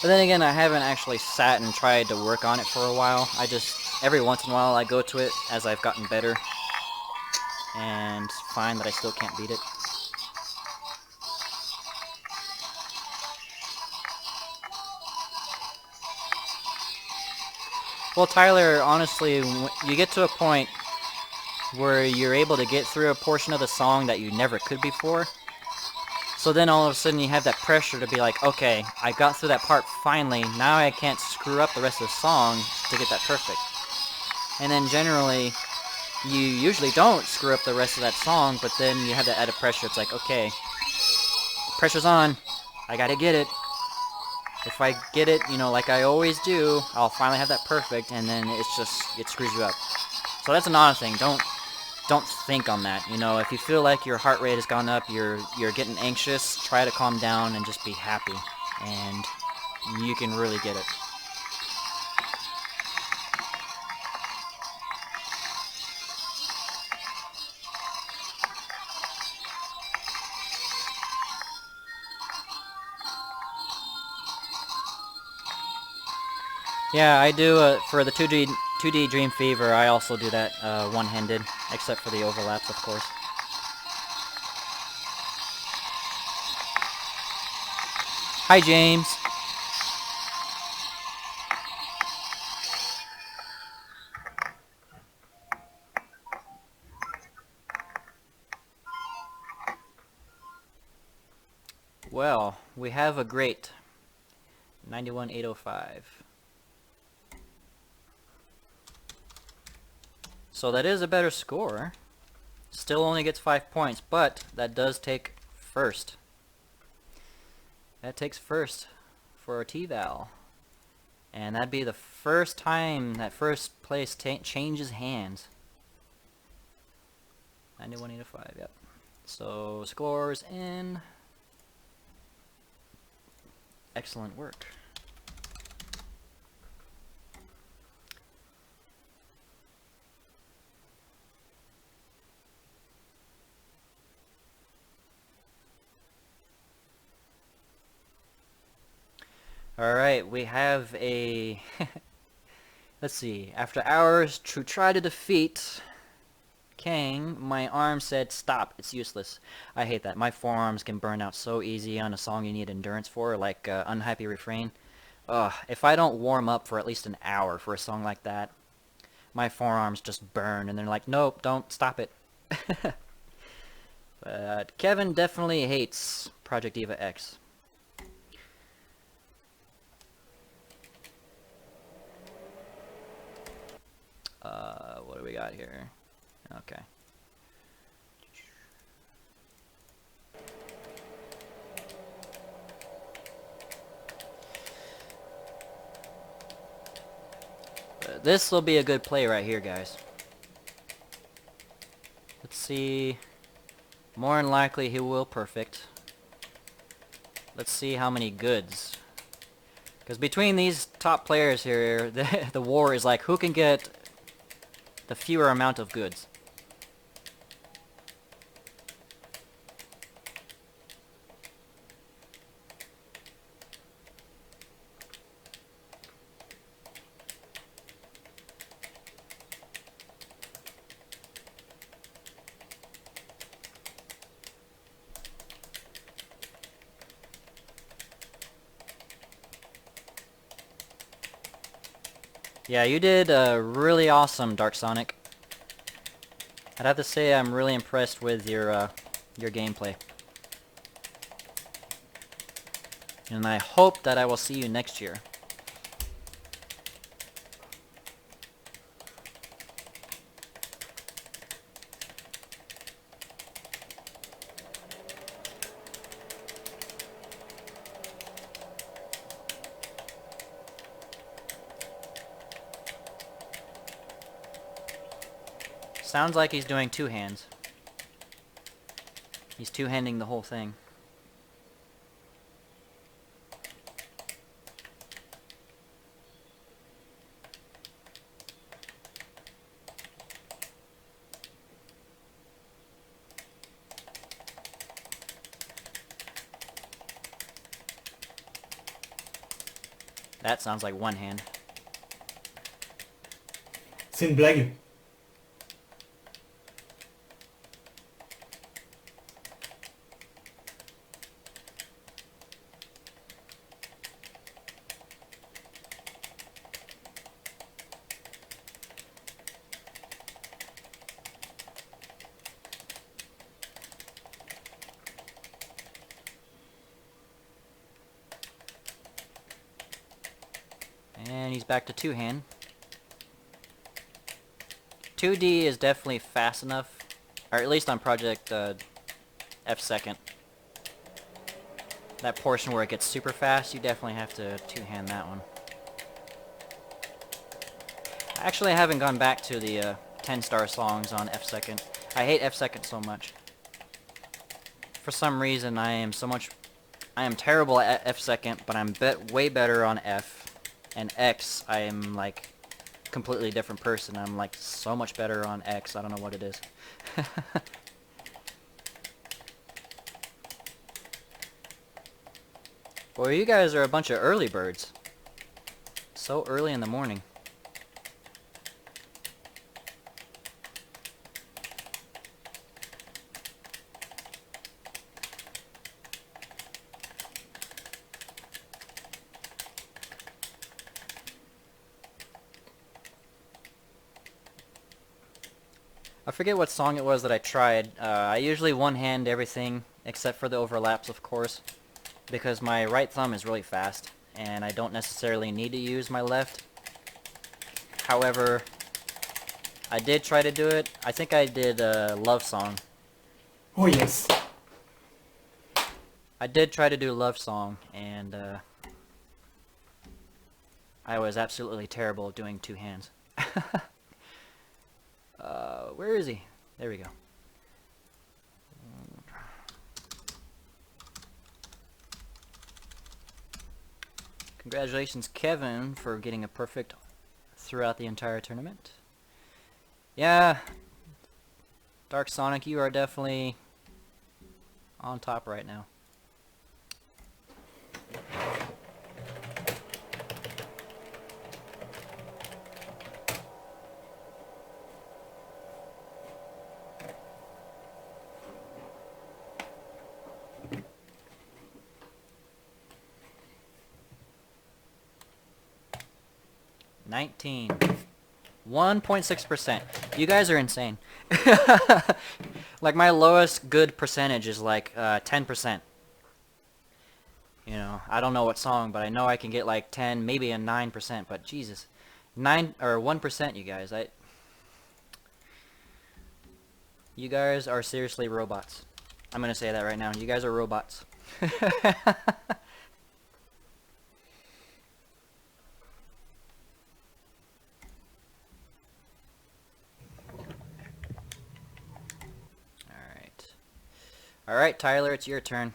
But then again, I haven't actually sat and tried to work on it for a while. I just, every once in a while, I go to it as I've gotten better. And find that I still can't beat it. Well, Tyler, honestly, you get to a point where you're able to get through a portion of the song that you never could before. So then all of a sudden you have that pressure to be like, okay, I got through that part finally, now I can't screw up the rest of the song to get that perfect. And then generally, you usually don't screw up the rest of that song, but then you have that added pressure. It's like, okay, pressure's on, I gotta get it. If I get it, you know, like I always do, I'll finally have that perfect, and then it's just, it screws you up. So that's another thing, don't think on that. You know, if you feel like your heart rate has gone up, you're getting anxious, try to calm down and just be happy, and you can really get it. Yeah, I do, for the 2D Dream Fever, I also do that one-handed, except for the overlaps, of course. Hi, James. Well, we have a great 91,805. So that is a better score. Still only gets 5 points, but that does take first. That takes first for a T-Val. And that'd be the first time that first place changes hands. 91,805, yep. So scores in. Excellent work. Alright, we have a... Let's see. After hours to try to defeat Kang, my arm said, stop, it's useless. I hate that. My forearms can burn out so easy on a song you need endurance for, like Unhappy Refrain. Ugh, if I don't warm up for at least an hour for a song like that, my forearms just burn, and they're like, nope, don't, stop it. But Kevin definitely hates Project Diva X. What do we got here? Okay. This will be a good play right here, guys. Let's see. More than likely he will perfect. Let's see how many goods Because between these top players here, the war is like who can get the fewer amount of goods. Yeah, you did really awesome, Dark Sonic. I'd have to say I'm really impressed with your gameplay. And I hope that I will see you next year. Sounds like he's doing two hands. He's two-handing the whole thing. That sounds like one hand. C'est une blague. And he's back to two-hand. 2D is definitely fast enough, or at least on Project F second. That portion where it gets super fast, you definitely have to two-hand that one. Actually, I haven't gone back to the 10-star songs on F second. I hate F second so much. For some reason, I am terrible at F second, but I'm way better on F. And X, I am like completely different person. I'm like so much better on X. I don't know what it is. Boy, you guys are a bunch of early birds. So early in the morning. I forget what song it was that I tried. I usually one-hand everything, except for the overlaps, of course, because my right thumb is really fast, and I don't necessarily need to use my left. However, I did try to do it. I think I did Love Song. Oh yes. I did try to do Love Song, and I was absolutely terrible at doing two hands. Where is he? There we go. Congratulations, Kevin, for getting a perfect throughout the entire tournament. Yeah, Dark Sonic, you are definitely on top right now. $19. 1.6%. You guys are insane. Like my lowest good percentage is like 10%. You know, I don't know what song, but I know I can get like 10, maybe a 9%, but Jesus. 9 or 1%, you guys. You guys are seriously robots. I'm gonna say that right now. You guys are robots. Alright, Tyler, it's your turn.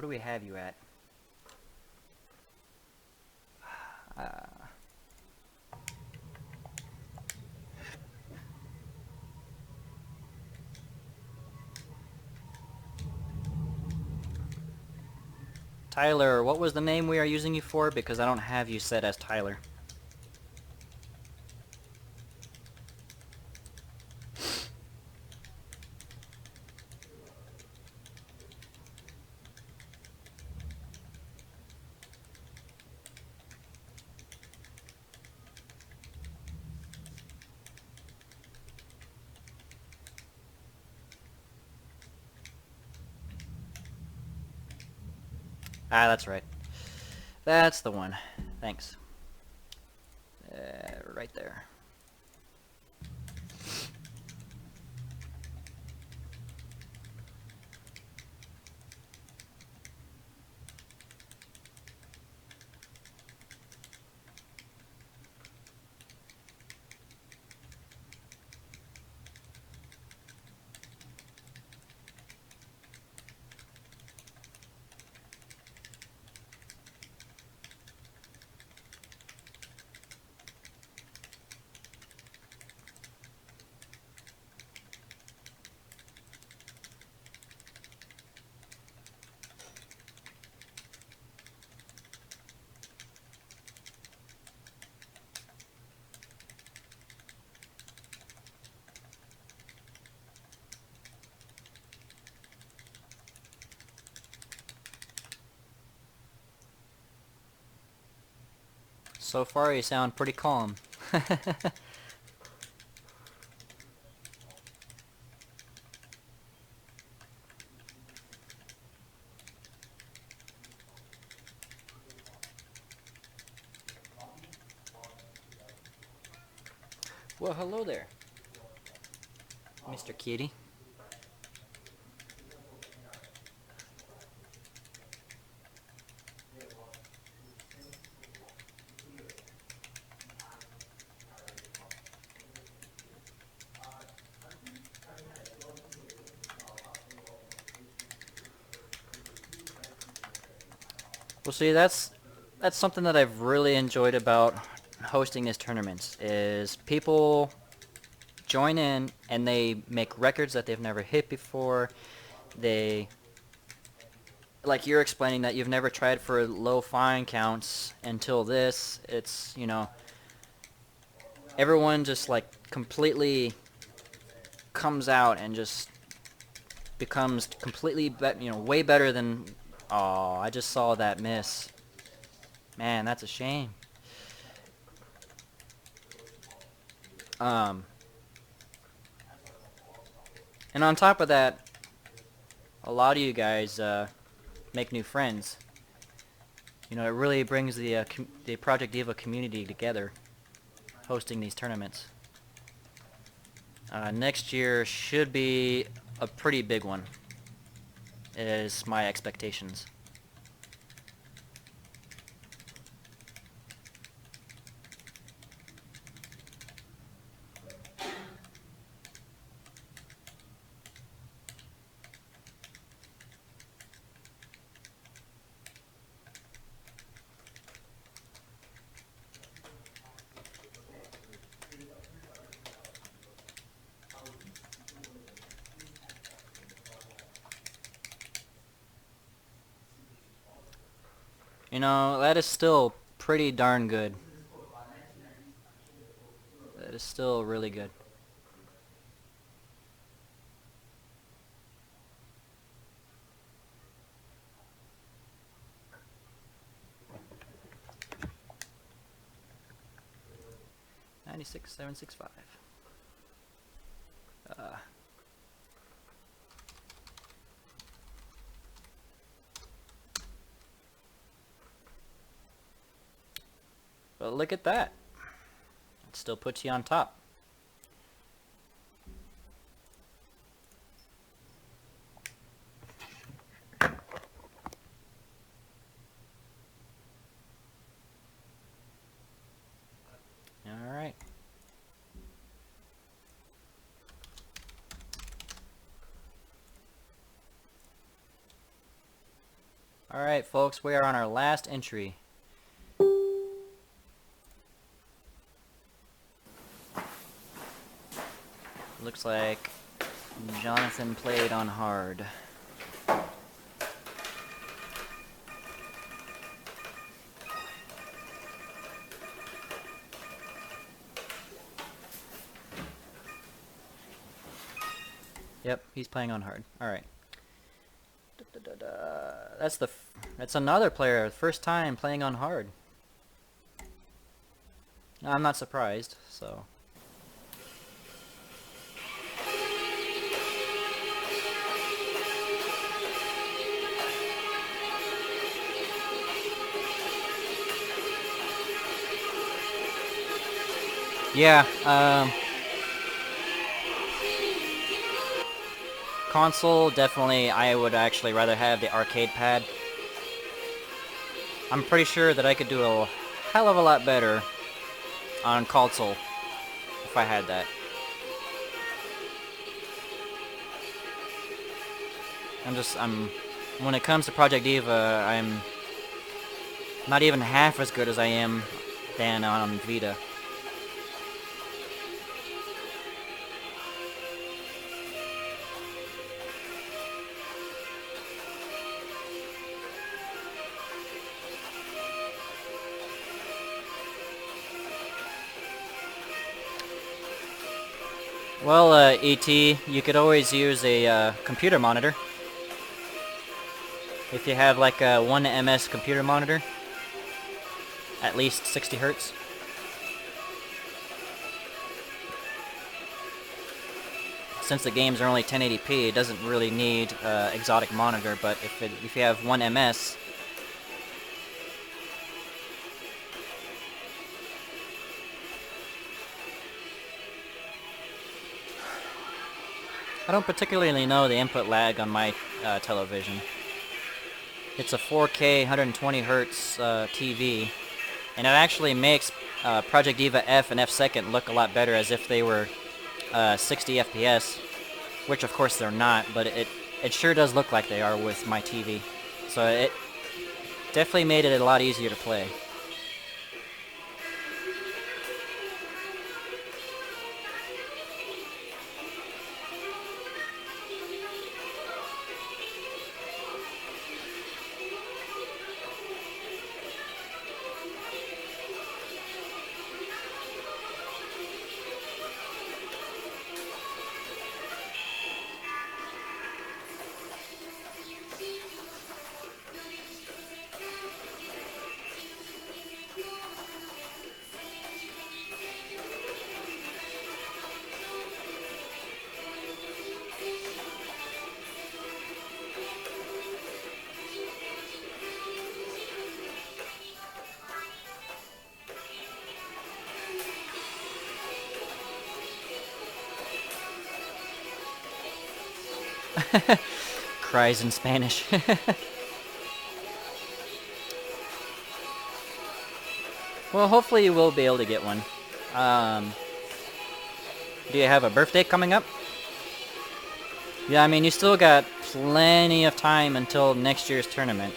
what do we have you at? Tyler, what was the name we are using you for? Because I don't have you set as Tyler. Ah, that's right. That's the one. Thanks. Right there. So far, you sound pretty calm. Well, hello there, Mr. Kitty. Well, see, that's something that I've really enjoyed about hosting these tournaments is people join in and they make records that they've never hit before. They, like you're explaining that you've never tried for low fine counts until this. It's, you know, everyone just like completely comes out and just becomes completely, way better than. Oh, I just saw that miss. Man, that's a shame. And on top of that, a lot of you guys make new friends. You know, it really brings the Project Diva community together, hosting these tournaments. Next year should be a pretty big one, is my expectations. You know, that is still pretty darn good. That is still really good. $96,765. But look at that. It still puts you on top. Alright. Alright, folks, we are on our last entry. Looks like Jonathan played on hard. Yep, he's playing on hard. Alright. That's another player, first time playing on hard. I'm not surprised, so. Yeah, console, definitely I would actually rather have the arcade pad. I'm pretty sure that I could do a hell of a lot better on console if I had that. When it comes to Project Diva, I'm not even half as good as I am than on Vita. Well, E.T., you could always use a computer monitor. If you have like a 1ms computer monitor, at least 60 hertz. Since the games are only 1080p, it doesn't really need exotic monitor, but if you have 1ms, I don't particularly know the input lag on my television. It's a 4K 120 hertz TV, and it actually makes Project Diva F and F2 look a lot better as if they were 60 FPS, which of course they're not, but it sure does look like they are with my TV. So it definitely made it a lot easier to play. Cries in Spanish. Well, hopefully you will be able to get one. Do you have a birthday coming up? Yeah, I mean, you still got plenty of time until next year's tournament.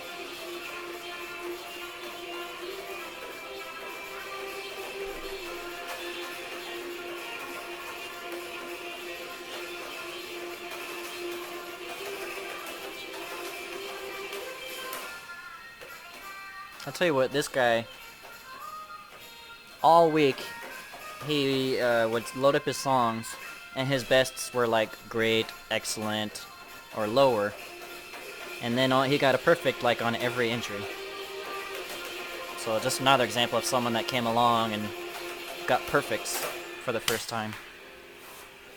I'll tell you what, this guy, all week, he would load up his songs, and his bests were like great, excellent, or lower. And then he got a perfect like on every entry. So just another example of someone that came along and got perfects for the first time.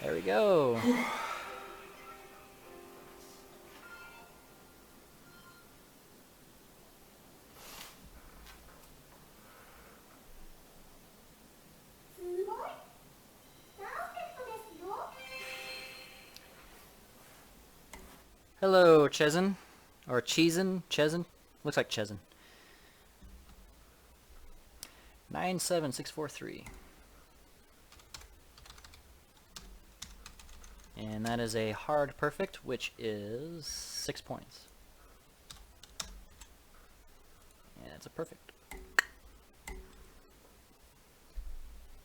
There we go. Hello, Chesin. Or Cheesin? Chesin? Looks like Chesin. 97643. And that is a hard perfect, which is 6 points. That's a perfect.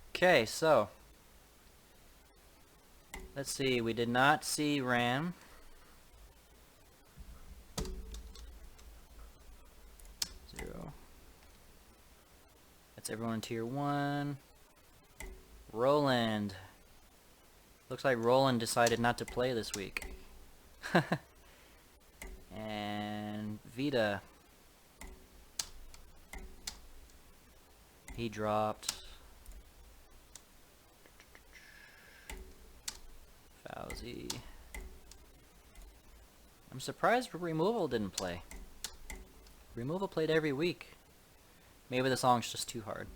Okay, so let's see. We did not see Ram. Zero. That's everyone in tier 1. Roland. Looks like Roland decided not to play this week. And Vita. He dropped. Fauzi. I'm surprised Removal didn't play. Removal played every week. Maybe the song's just too hard.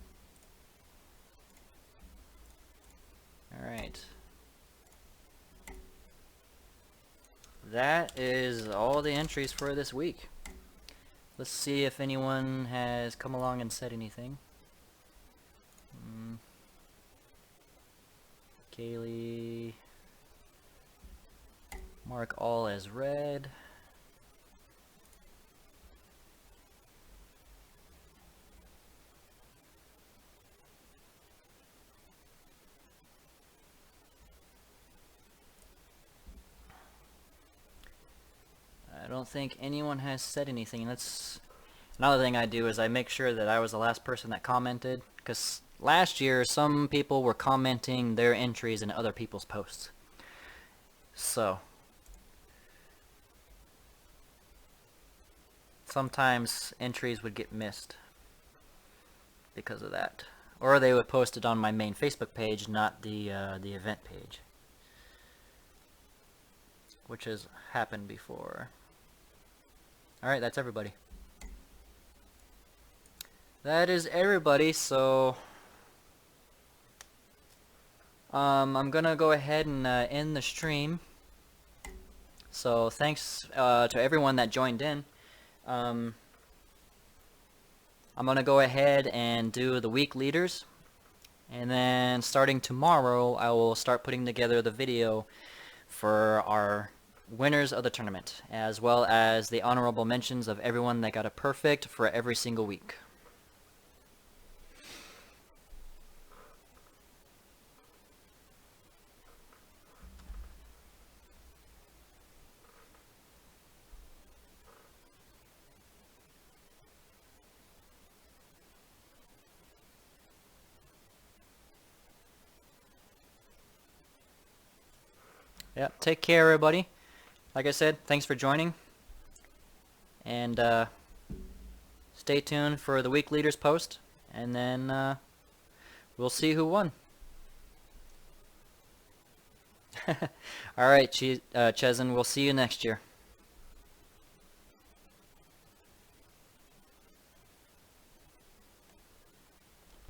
Alright. That is all the entries for this week. Let's see if anyone has come along and said anything. Kaylee. Mark all as red. I don't think anyone has said anything. That's another thing I do, is I make sure that I was the last person that commented, because last year some people were commenting their entries in other people's posts. So sometimes entries would get missed because of that, or they would post it on my main Facebook page, not the event page, which has happened before. Alright, that's everybody. That is everybody, so I'm gonna go ahead and end the stream. So thanks to everyone that joined in. I'm gonna go ahead and do the week leaders, and then starting tomorrow I will start putting together the video for our winners of the tournament, as well as the honorable mentions of everyone that got a perfect for every single week. Yep, take care everybody. Like I said, thanks for joining. And stay tuned for the week leaders post, and then we'll see who won. Alright, Chezen, we'll see you next year.